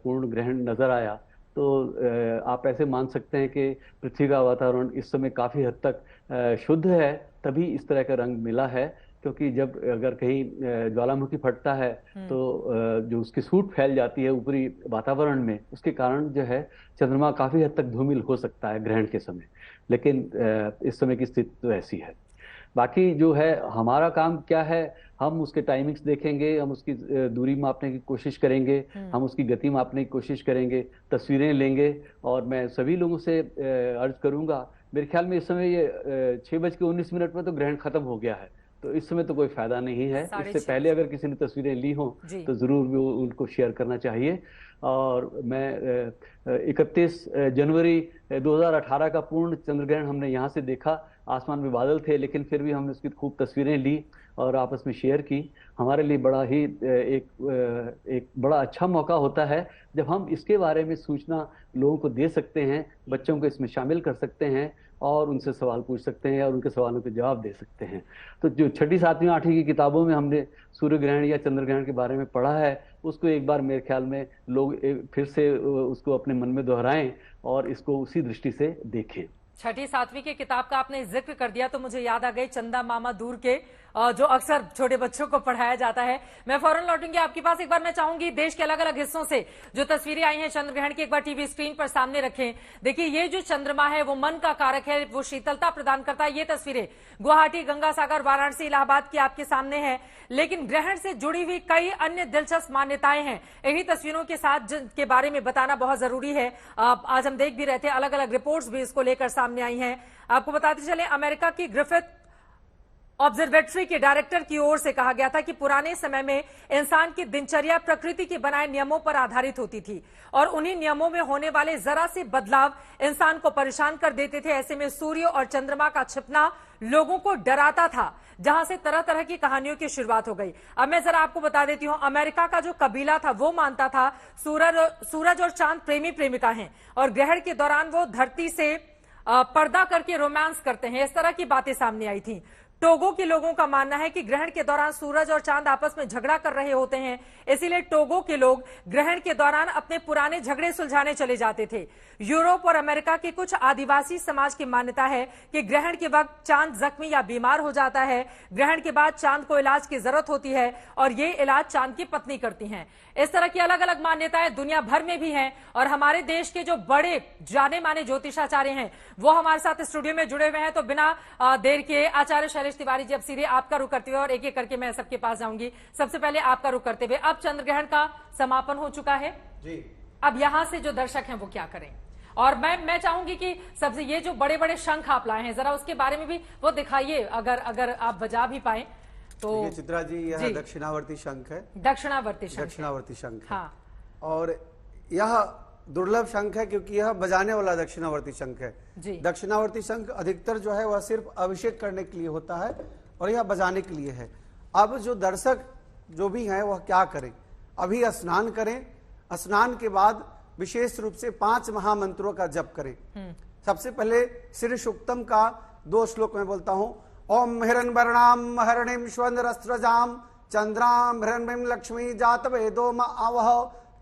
Speaker 10: पूर्ण ग्रहण नजर आया, तो आप ऐसे मान सकते हैं कि पृथ्वी का वातावरण इस समय काफी हद तक शुद्ध है, तभी इस तरह का रंग मिला है। क्योंकि जब अगर कहीं ज्वालामुखी फटता है तो जो उसकी सूट फैल जाती है ऊपरी वातावरण में, उसके कारण जो है चंद्रमा काफी हद तक धूमिल हो सकता है ग्रहण के समय, लेकिन इस समय की स्थिति तो ऐसी है। बाकी जो है हमारा काम क्या है, हम उसके टाइमिंग्स देखेंगे, हम उसकी दूरी मापने की कोशिश करेंगे, हम उसकी गति मापने की कोशिश करेंगे, तस्वीरें लेंगे। और मैं सभी लोगों से अर्ज करूंगा, मेरे ख्याल में इस समय ये 6:19 में तो ग्रहण खत्म हो गया है, तो इस समय तो कोई फायदा नहीं है। इससे पहले अगर किसी ने तस्वीरें ली हो तो जरूर भी उनको शेयर करना चाहिए। और मैं 31 जनवरी 2018 का पूर्ण चंद्र ग्रहण हमने यहाँ से देखा। आसमान में बादल थे, लेकिन फिर भी हमने उसकी खूब तस्वीरें ली और आपस में शेयर की। हमारे लिए बड़ा ही एक बड़ा अच्छा मौका होता है जब हम इसके बारे में सूचना लोगों को दे सकते हैं, बच्चों को इसमें शामिल कर सकते हैं और उनसे सवाल पूछ सकते हैं और उनके सवालों के जवाब दे सकते हैं। तो जो 6ठी, 7वीं, 8वीं की किताबों में हमने सूर्य ग्रहण या चंद्र ग्रहण के बारे में पढ़ा है, उसको एक बार मेरे ख्याल में लोग फिर से उसको अपने मन में दोहराएं और इसको उसी दृष्टि से देखें।
Speaker 1: 6ठी, 7वीं की किताब का आपने जिक्र कर दिया तो मुझे याद आ गई चंदा मामा दूर के, जो अक्सर छोटे बच्चों को पढ़ाया जाता है। मैं फौरन लौटूंगी आपके पास। एक बार मैं चाहूंगी देश के अलग अलग हिस्सों से जो तस्वीरें आई हैं चंद्र ग्रहण की, एक बार टीवी स्क्रीन पर सामने रखें। देखिए, ये जो चंद्रमा है वो मन का कारक है, वो शीतलता प्रदान करता है। ये तस्वीरें गुवाहाटी, गंगासागर, वाराणसी, इलाहाबाद की आपके सामने है, लेकिन ग्रहण से जुड़ी हुई कई अन्य दिलचस्प मान्यताएं हैं। इन्हीं तस्वीरों के साथ जिनके बारे में बताना बहुत जरूरी है। आज हम देख भी रहे थे, अलग अलग रिपोर्ट्स भी इसको लेकर सामने आई हैं। आपको बताते चले, अमेरिका की ग्रिफिथ ऑब्जर्वेटरी के डायरेक्टर की ओर से कहा गया था कि पुराने समय में इंसान की दिनचर्या प्रकृति के बनाए नियमों पर आधारित होती थी और उन्हीं नियमों में होने वाले जरा से बदलाव इंसान को परेशान कर देते थे। ऐसे में सूर्य और चंद्रमा का छिपना लोगों को डराता था, जहां से तरह तरह की कहानियों की शुरुआत हो गई। अब मैं जरा आपको बता देती हूं, अमेरिका का जो कबीला था वो मानता था सूरज और चांद प्रेमी प्रेमिका हैं और ग्रहण के दौरान वो धरती से पर्दा करके रोमांस करते हैं। इस तरह की बातें सामने आई थी। टोगो के लोगों का मानना है कि ग्रहण के दौरान सूरज और चांद आपस में झगड़ा कर रहे होते हैं, इसीलिए टोगो के लोग ग्रहण के दौरान अपने पुराने झगड़े सुलझाने चले जाते थे। यूरोप और अमेरिका के कुछ आदिवासी समाज की मान्यता है कि ग्रहण के वक्त चांद जख्मी या बीमार हो जाता है। ग्रहण के बाद चांद को इलाज की जरूरत होती है और ये इलाज चांद की पत्नी करती हैं। इस तरह की अलग अलग मान्यताएं दुनिया भर में भी हैं और हमारे देश के जो बड़े जाने माने ज्योतिषाचार्य हैं वो हमारे साथ स्टूडियो में जुड़े हुए हैं। तो बिना देर के आचार्य शैलेश तिवारी जी, अब सीधे आपका रुख करते हुए और एक एक करके मैं सबके पास जाऊंगी। सबसे पहले आपका रुख करते हुए, अब चंद्र ग्रहण का समापन हो चुका है जी, अब यहां से जो दर्शक हैं वो क्या करें? और मैं चाहूंगी कि सबसे ये जो बड़े बड़े शंख आप लाए हैं जरा उसके बारे में भी वो दिखाइए, अगर आप बजा भी पाए तो।
Speaker 6: चित्रा जी, यह दक्षिणावर्ती शंख है।
Speaker 1: दक्षिणावर्ती शंख,
Speaker 6: हाँ। और यह दुर्लभ शंख है क्योंकि यह बजाने वाला दक्षिणावर्ती शंख है। दक्षिणावर्ती शंख अधिकतर जो है वह सिर्फ अभिषेक करने के लिए होता है और यह बजाने के लिए है। अब जो दर्शक जो भी हैं वह क्या करें? अभी स्नान करें, स्नान के बाद विशेष रूप से 5 महामंत्रों का जप करें। सबसे पहले श्री सूक्तम का 2 श्लोक में बोलता हूं। ओम हिरण्यवर्णाम हरणिम श्वंदरस्रजाम चंद्राम हिरण्यम लक्ष्मी जात वेदो म आवह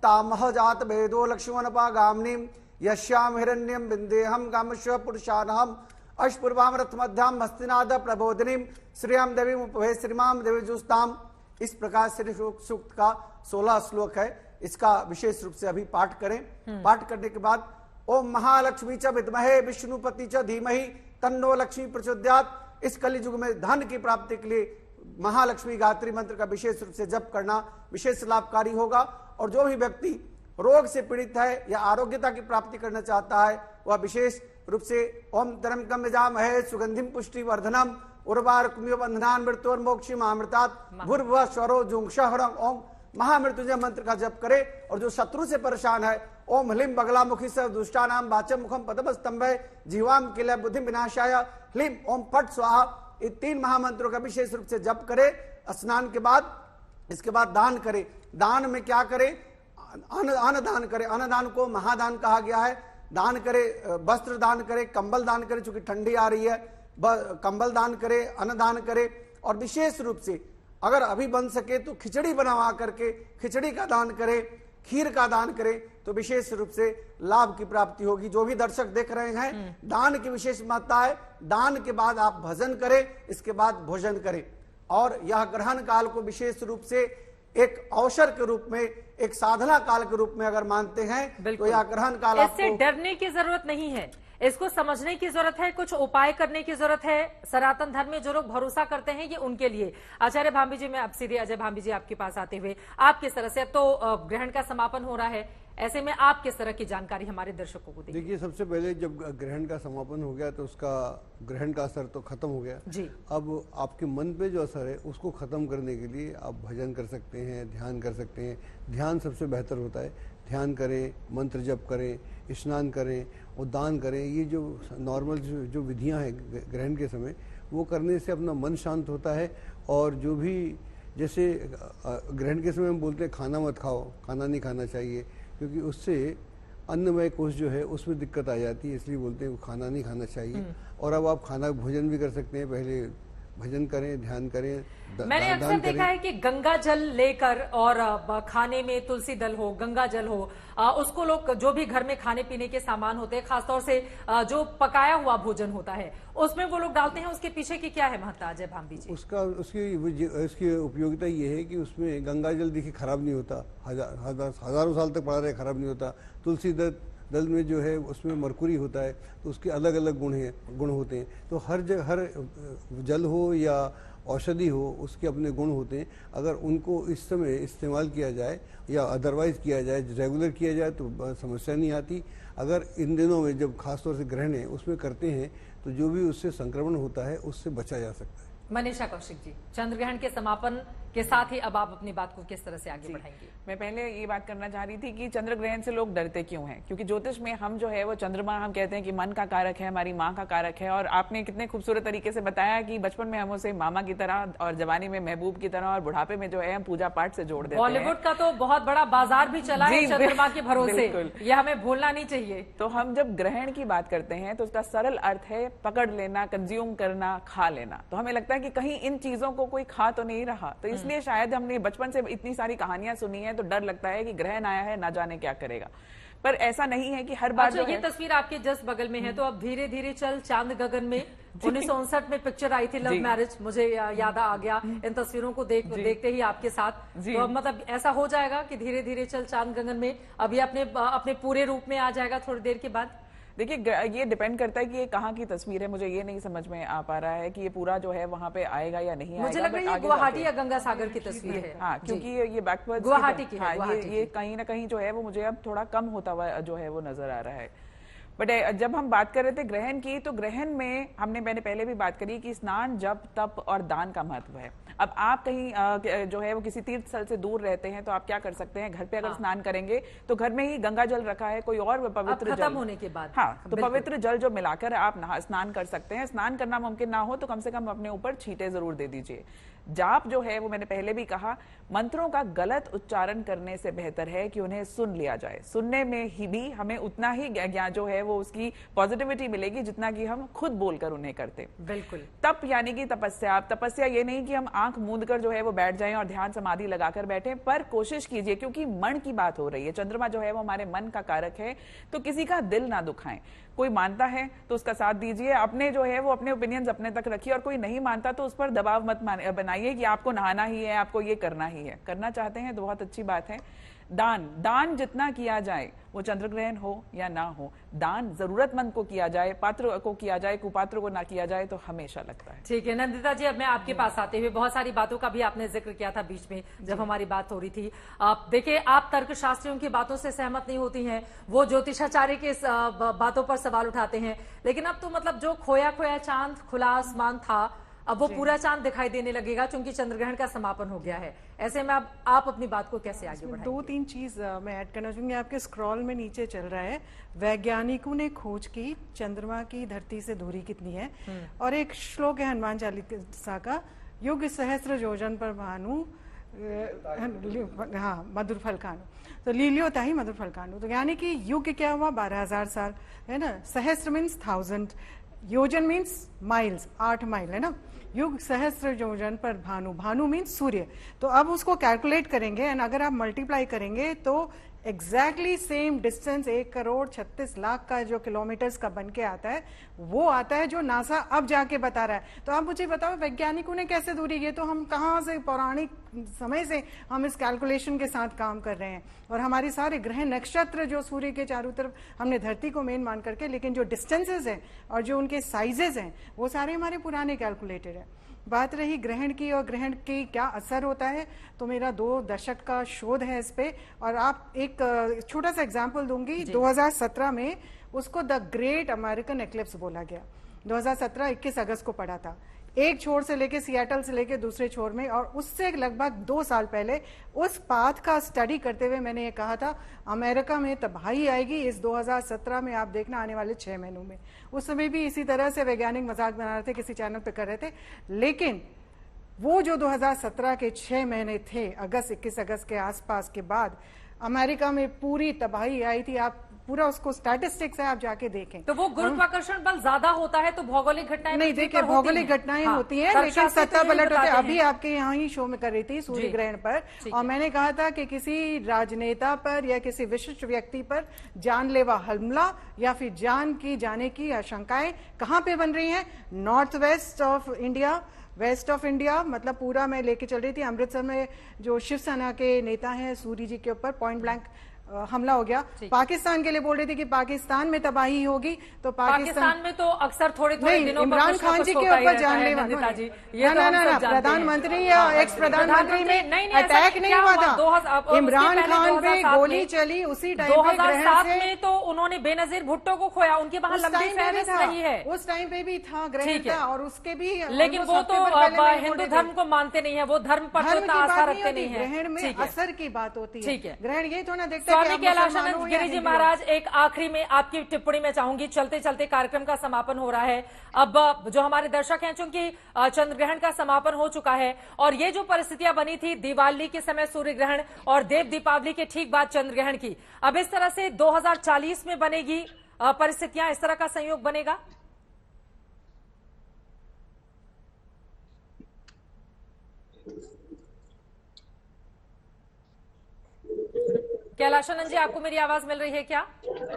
Speaker 6: तामह जात वेदो लक्ष्मणपा गामनीम यश्याम हिरण्यम बिंदेहम गामश्व पुरुषानहम अश्पूर्वाम रथ मध्याम हस्तिनाद प्रबोधिनीम श्रीयाम देवी उपभे श्रीमाम देवी जुस्ताम। इस प्रकार से सूक्त का 16 श्लोक है, इसका विशेष रूप से अभी पाठ करें। पाठ करने के बाद ओम महालक्ष्मी च विद्महे विष्णुपति च धीमहि तन्नो लक्ष्मी प्रचोदयात्। इस कलियुग में धन की प्राप्ति के लिए महालक्ष्मी गायत्री मंत्र का विशेष रूप से जप करना विशेष लाभकारी होगा। और जो भी व्यक्ति रोग से पीड़ित है या आरोग्यता की प्राप्ति करना चाहता है वह विशेष रूप से ओम तरंगम यजामहे सुगंधिम पुष्टि वर्धनम उर्वारुकमिव बंधनान मृत्योर्मोक्षिम अमृतात् भूर्भुवः स्वरो जुंक्षहरम ओम महामृत्युंजय मंत्र का जप करे। और जो शत्रु से परेशान है ओम ह्लीम बगलामुखी स दुष्टानाम वाचम मुखम पदमस्तंभे जीवाम किल बुद्धि विनाशाय ह्लीम ओम फट स्वाहा। ये 3 महामंत्रों का विशेष रूप से जप करे स्नान के बाद। इसके बाद दान करे। दान में क्या करे? अन्न दान करे। अन्नदान को महादान कहा गया है। दान करे, वस्त्र दान करे, कंबल दान करे, चूंकि ठंडी आ रही है कंबल दान करे, अन्न दान करे। और विशेष रूप से अगर अभी बन सके तो खिचड़ी बनवा करके खिचड़ी का दान करे, खीर का दान करे तो विशेष रूप से लाभ की प्राप्ति होगी। जो भी दर्शक देख रहे हैं दान की विशेष महत्ता है। दान के बाद आप भजन करें, इसके बाद भोजन करें। और यह ग्रहण काल को विशेष रूप से एक अवसर के रूप में, एक साधना काल के रूप में अगर मानते हैं तो यह ग्रहण काल
Speaker 1: इससे डरने की जरूरत नहीं है, इसको समझने की जरूरत है, कुछ उपाय करने की जरूरत है। सनातन धर्म में जो लोग भरोसा करते हैं ये उनके लिए। आचार्य भांबी जी, मैं अब सीधे अजय भांबी जी आपके पास आते हुए, आप किस तरह से, तो ग्रहण का समापन हो रहा है, ऐसे में आप किस तरह की जानकारी हमारे दर्शकों को देंगे?
Speaker 8: देखिए, सबसे पहले जब ग्रहण का समापन हो गया तो उसका ग्रहण का असर तो खत्म हो गया
Speaker 1: जी।
Speaker 8: अब आपके मन पे जो असर है उसको खत्म करने के लिए आप भजन कर सकते हैं, ध्यान कर सकते हैं। ध्यान सबसे बेहतर होता है। ध्यान करें, मंत्र जप करें, स्नान करें और दान करें। ये जो नॉर्मल जो विधियां हैं ग्रहण के समय, वो करने से अपना मन शांत होता है। और जो भी, जैसे ग्रहण के समय हम बोलते हैं खाना मत खाओ, खाना नहीं खाना चाहिए, क्योंकि उससे अन्नमय कोश जो है उसमें दिक्कत आ जाती है, इसलिए बोलते हैं खाना नहीं खाना चाहिए। और अब आप खाना भोजन भी कर सकते हैं। पहले भजन करें, ध्यान करें,
Speaker 1: मैंने अक्सर देखा है कि गंगा जल लेकर और खाने में तुलसी दल हो, गंगा जल हो, उसको लोग जो भी घर में खाने पीने के सामान होते हैं, खासतौर से जो पकाया हुआ भोजन होता है उसमें वो लोग डालते हैं। उसके पीछे की क्या है महत्ता अजय भांबी जी?
Speaker 8: उसकी उपयोगिता ये है कि उसमें गंगा जल देखिए खराब नहीं होता, हजारों साल तक पड़ा रहे खराब नहीं होता। तुलसी दल में जो है उसमें मरकुरी होता है, तो उसके अलग अलग गुण होते हैं। तो हर जल हो या औषधि हो, उसके अपने गुण होते हैं। अगर उनको इस समय इस्तेमाल किया जाए या अदरवाइज किया जाए, रेगुलर किया जाए तो समस्या नहीं आती। अगर इन दिनों में जब खासतौर से ग्रहण है उसमें करते हैं तो जो भी उससे संक्रमण होता है उससे बचा जा सकता है।
Speaker 1: मनीषा कौशिक जी, चंद्रग्रहण के समापन के साथ ही अब आप अपनी बात को किस तरह से आगे बढ़ाएंगे?
Speaker 4: मैं पहले ये बात करना चाह रही थी कि चंद्र ग्रहण से लोग डरते क्यों हैं, क्योंकि ज्योतिष में हम जो है वो चंद्रमा हम कहते हैं कि मन का कारक है, हमारी माँ का कारक है। और आपने कितने खूबसूरत तरीके से बताया कि बचपन में हम उसे मामा की तरह और जवानी में महबूब की तरह और बुढ़ापे में जो है हम पूजा पाठ से जोड़ देते हैं।
Speaker 1: बॉलीवुड का तो बहुत बड़ा बाजार भी चला है चंद्रमा के भरोसे, ये हमें भूलना नहीं चाहिए।
Speaker 4: तो हम जब ग्रहण की बात करते हैं तो उसका सरल अर्थ है पकड़ लेना, कंज्यूम करना, खा लेना। तो हमें लगता है कि कहीं इन चीजों को कोई खा तो नहीं रहा, तो इसलिए शायद हमने बचपन से इतनी सारी कहानियां सुनी है तो डर लगता है कि ग्रहण आया है ना जाने क्या करेगा। पर ऐसा नहीं है कि हर बार
Speaker 1: अच्छा, ये तस्वीर आपके जस्ट बगल में है, तो अब धीरे धीरे चल चांद गगन में 1959 में पिक्चर आई थी लव मैरिज, मुझे याद आ गया इन तस्वीरों को देखते ही आपके साथ। तो अब मतलब ऐसा हो जाएगा कि धीरे धीरे चल चांद गगन में अब ये अपने पूरे रूप में आ जाएगा थोड़ी देर के बाद?
Speaker 4: देखिए, ये डिपेंड करता है कि ये कहाँ की तस्वीर है। मुझे ये नहीं समझ में आ पा रहा है कि ये पूरा जो है वहां पे आएगा या नहीं आएगा।
Speaker 1: मुझे लग रहा है गुवाहाटी या गंगा सागर की तस्वीर है।
Speaker 4: हाँ, क्योंकि ये बैकवर्ड
Speaker 1: गुवाहाटी की
Speaker 4: है। ये कहीं ना कहीं जो है वो मुझे अब थोड़ा कम होता हुआ जो है वो नजर आ रहा है। बट जब हम बात कर रहे थे ग्रहण की, तो ग्रहण में मैंने पहले भी बात करी कि स्नान, जप, तप और दान का महत्व है। अब आप कहीं जो है वो किसी तीर्थ स्थल से दूर रहते हैं तो आप क्या कर सकते हैं, घर पे अगर स्नान करेंगे तो घर में ही गंगा जल रखा है, कोई और पवित्र जल
Speaker 1: होने के बाद,
Speaker 4: हाँ, तो पवित्र जल जो मिलाकर आप स्नान कर सकते हैं। स्नान करना मुमकिन ना हो तो कम से कम अपने ऊपर छींटे जरूर दे दीजिए। जाप जो है वो मैंने पहले भी कहा, मंत्रों का गलत उच्चारण करने से बेहतर है कि उन्हें सुन लिया जाए। सुनने में ही भी हमें उतना ही ज्ञान जो है वो उसकी पॉजिटिविटी मिलेगी जितना कि हम खुद बोलकर उन्हें करते।
Speaker 1: बिल्कुल।
Speaker 4: तप यानी कि तपस्या। तपस्या ये नहीं कि हम आंख मूंद कर जो है वो बैठ जाएं और ध्यान समाधि लगाकर बैठे, पर कोशिश कीजिए, क्योंकि मन की बात हो रही है, चंद्रमा जो है वो हमारे मन का कारक है, तो किसी का दिल ना दुखाएं। कोई मानता है तो उसका साथ दीजिए, अपने जो है वो अपने ओपिनियंस अपने तक रखिए, और कोई नहीं मानता तो उस पर दबाव मत बनाइए कि आपको नहाना ही है, आपको ये करना ही है। करना चाहते हैं तो बहुत अच्छी बात है। दान जितना किया जाए, वो चंद्र ग्रहण हो या ना हो, दान जरूरतमंद को किया जाए, पात्र को किया जाए, कुपात्र को ना किया जाए तो हमेशा लगता है।
Speaker 1: ठीक है नंदिता जी, अब मैं आपके पास आते हुए, बहुत सारी बातों का भी आपने जिक्र किया था बीच में जब हमारी बात हो रही थी। आप देखिए, आप तर्कशास्त्रियों की बातों से सहमत नहीं होती हैं, वो ज्योतिषाचार्य के बातों पर सवाल उठाते हैं, लेकिन अब तो मतलब जो खोया खोया चांद, खुला आसमान था, अब वो पूरा चांद दिखाई देने लगेगा क्योंकि चंद्रग्रहण का समापन हो गया है। ऐसे में अब आप अपनी बात को कैसे आगे बढ़ाएंगे?
Speaker 2: 2-3 चीज मैं ऐड करना चाहूंगी। आपके स्क्रॉल में नीचे चल रहा है, वैज्ञानिकों ने खोज की चंद्रमा की धरती से दूरी कितनी है, और एक श्लोक है हनुमान चालीसा का, युग सहस्त्र योजन पर भानु हाँ मधुर फलकानु, तो लीलियोता ही मधुर फलकानु, तो यानी कि युग क्या हुआ 12,000 साल है ना, सहस्त्र मीन्स 1000, योजन मीन्स माइल्स, 8 माइल है ना, युग सहस्त्र योजन पर भानु, भानु मीन्स सूर्य। तो अब उसको कैलकुलेट करेंगे एंड अगर आप मल्टीप्लाई करेंगे तो एग्जैक्टली सेम डिस्टेंस 1,36,00,000 का जो किलोमीटर्स का बन के आता है, वो आता है जो नासा अब जाके बता रहा है। तो आप मुझे बताओ वैज्ञानिकों ने कैसे दूरी, ये तो हम कहाँ से पौराणिक समय से हम इस कैलकुलेशन के साथ काम कर रहे हैं, और हमारे सारे ग्रह नक्षत्र जो सूर्य के चारों तरफ हमने धरती को मेन मान करके, लेकिन जो डिस्टेंसेज हैं और जो उनके साइजेज हैं वो सारे हमारे पुराने कैलकुलेटेड है। बात रही ग्रहण की और ग्रहण की क्या असर होता है, तो मेरा 2 दशक का शोध है इस पे, और आप एक छोटा सा एग्जांपल दूंगी। 2017 में उसको द ग्रेट अमेरिकन एक्लिप्स बोला गया। 2017 21 अगस्त को पड़ा था, एक छोर से लेके सियाटल से लेके दूसरे छोर में, और उससे लगभग 2 साल पहले उस पाथ का स्टडी करते हुए मैंने ये कहा था अमेरिका में तबाही आएगी इस 2017 में, आप देखना आने वाले 6 महीनों में। उस समय भी इसी तरह से वैज्ञानिक मजाक बना रहे थे, किसी चैनल पे कर रहे थे, लेकिन वो जो 2017 के 6 महीने थे, अगस्त 21 अगस्त के आसपास के बाद अमेरिका में पूरी तबाही आई थी। आप पूरा उसको स्टैटिस्टिक्स है, आप जाके देखें।
Speaker 1: तो वो गुरुत्वाकर्षण बल ज्यादा होता है तो भौगोलिक घटनाएं
Speaker 2: नहीं, देखिए भौगोलिक घटनाएं होती हैं, लेकिन सत्ता पलट होते हैं। अभी आपके यहाँ ही शो में कर रही थी सूर्य ग्रहण पर, और मैंने कहा था कि किसी राजनेता पर या किसी विशिष्ट व्यक्ति पर जानलेवा हमला या फिर जान की जाने की आशंकाएं कहाँ पे बन रही हैं? North west of India, west of India, मतलब पूरा मैं लेके चल रही थी अमृतसर में, जो शिवसेना के नेता हैं सूरी जी के ऊपर पॉइंट ब्लैंक हमला हो गया। पाकिस्तान के लिए बोल रही थी कि पाकिस्तान में तबाही होगी, तो पाकिस्तान में तो अक्सर थोड़े दिनों इमरान खान जी के ऊपर जानलेवा, ना प्रधानमंत्री या एक्स प्रधानमंत्री में अटैक नहीं हुआ था, इमरान खान पे गोली चली उसी टाइम पे।
Speaker 1: 2007 में तो उन्होंने बेनजीर भुट्टो को खोया, उनके वहां लंबी फहरिस्त नहीं है,
Speaker 2: उस टाइम पे भी था ग्रहण था, और उसके भी,
Speaker 1: लेकिन वो तो हिंदू धर्म को मानते नहीं है, वो धर्म पर आस्था रखते नहीं है।
Speaker 2: ग्रहण में असर की बात होती है, ग्रहण ये तो ना देखते।
Speaker 1: स्वामी कैलाशानंद गिरी जी महाराज, एक आखिरी में आपकी टिप्पणी में चाहूंगी, चलते चलते कार्यक्रम का समापन हो रहा है। अब जो हमारे दर्शक हैं, चूंकि चंद्रग्रहण का समापन हो चुका है और ये जो परिस्थितियां बनी थी दिवाली के समय सूर्य ग्रहण और देव दीपावली के ठीक बाद चंद्रग्रहण की, अब इस तरह से 2040 में बनेगी परिस्थितियां, इस तरह का संयोग बनेगा? कैलाशानंद जी, आपको मेरी आवाज मिल रही है क्या?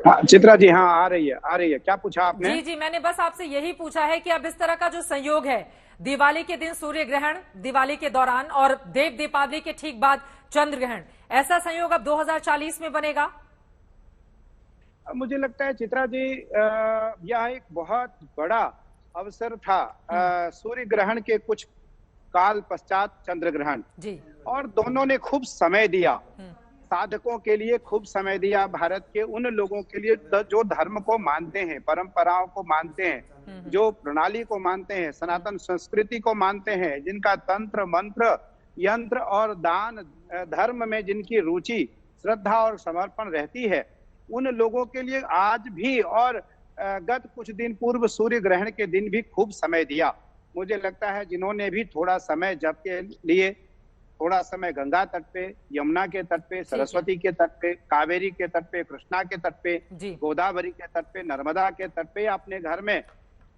Speaker 9: हाँ चित्रा जी, हाँ आ रही है। क्या पूछा आपने?
Speaker 1: जी, मैंने बस आपसे यही पूछा है कि अब इस तरह का जो संयोग है, दिवाली के दिन सूर्य ग्रहण, दिवाली के दौरान और देव दीपावली के ठीक बाद चंद्र ग्रहण, ऐसा संयोग अब 2040 में बनेगा?
Speaker 9: मुझे लगता है चित्रा जी, यह एक बहुत बड़ा अवसर था। सूर्य ग्रहण के कुछ काल पश्चात चंद्र ग्रहण जी, और दोनों ने खूब समय दिया, साधकों के लिए खूब समय दिया, भारत के उन लोगों के लिए जो धर्म को मानते हैं, परंपराओं को मानते हैं, जो प्रणाली को मानते हैं, सनातन संस्कृति को मानते हैं, जिनका तंत्र मंत्र यंत्र और दान धर्म में जिनकी रुचि, श्रद्धा और समर्पण रहती है, उन लोगों के लिए आज भी और गत कुछ दिन पूर्व सूर्य ग्रहण के दिन भी खूब समय दिया। मुझे लगता है जिन्होंने भी थोड़ा समय जप के लिए, थोड़ा समय गंगा तट पे, यमुना के तट पे, सरस्वती के तट पे, कावेरी के तट पे, कृष्णा के तट पे, गोदावरी के तट पे, नर्मदा के तट पे अपने घर में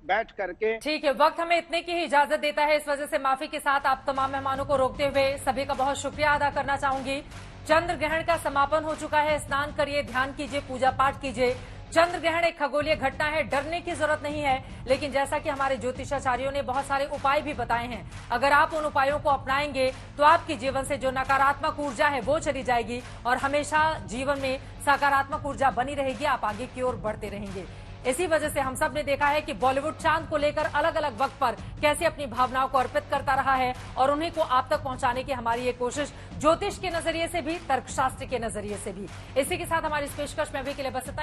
Speaker 9: बैठ करके।
Speaker 1: ठीक है, वक्त हमें इतने की ही इजाजत देता है, इस वजह से माफी के साथ आप तमाम मेहमानों को रोकते हुए सभी का बहुत शुक्रिया अदा करना चाहूंगी। चंद्र ग्रहण का समापन हो चुका है, स्नान करिए, ध्यान कीजिए, पूजा पाठ कीजिए। चंद्र ग्रहण एक खगोलीय घटना है, डरने की जरूरत नहीं है, लेकिन जैसा कि हमारे ज्योतिषाचार्यों ने बहुत सारे उपाय भी बताए हैं, अगर आप उन उपायों को अपनाएंगे तो आपके जीवन से जो नकारात्मक ऊर्जा है वो चली जाएगी और हमेशा जीवन में सकारात्मक ऊर्जा बनी रहेगी, आप आगे की ओर बढ़ते रहेंगे। इसी वजह से हम सब ने देखा है कि बॉलीवुड चांद को लेकर अलग अलग वक्त पर कैसे अपनी भावनाओं को अर्पित करता रहा है और उन्हीं को आप तक पहुंचाने की हमारी ये कोशिश ज्योतिष के नजरिए से भी, तर्कशास्त्र के नजरिए से भी। इसी के साथ हमारी इस पेशकश में अभी के लिए बस इतना ही।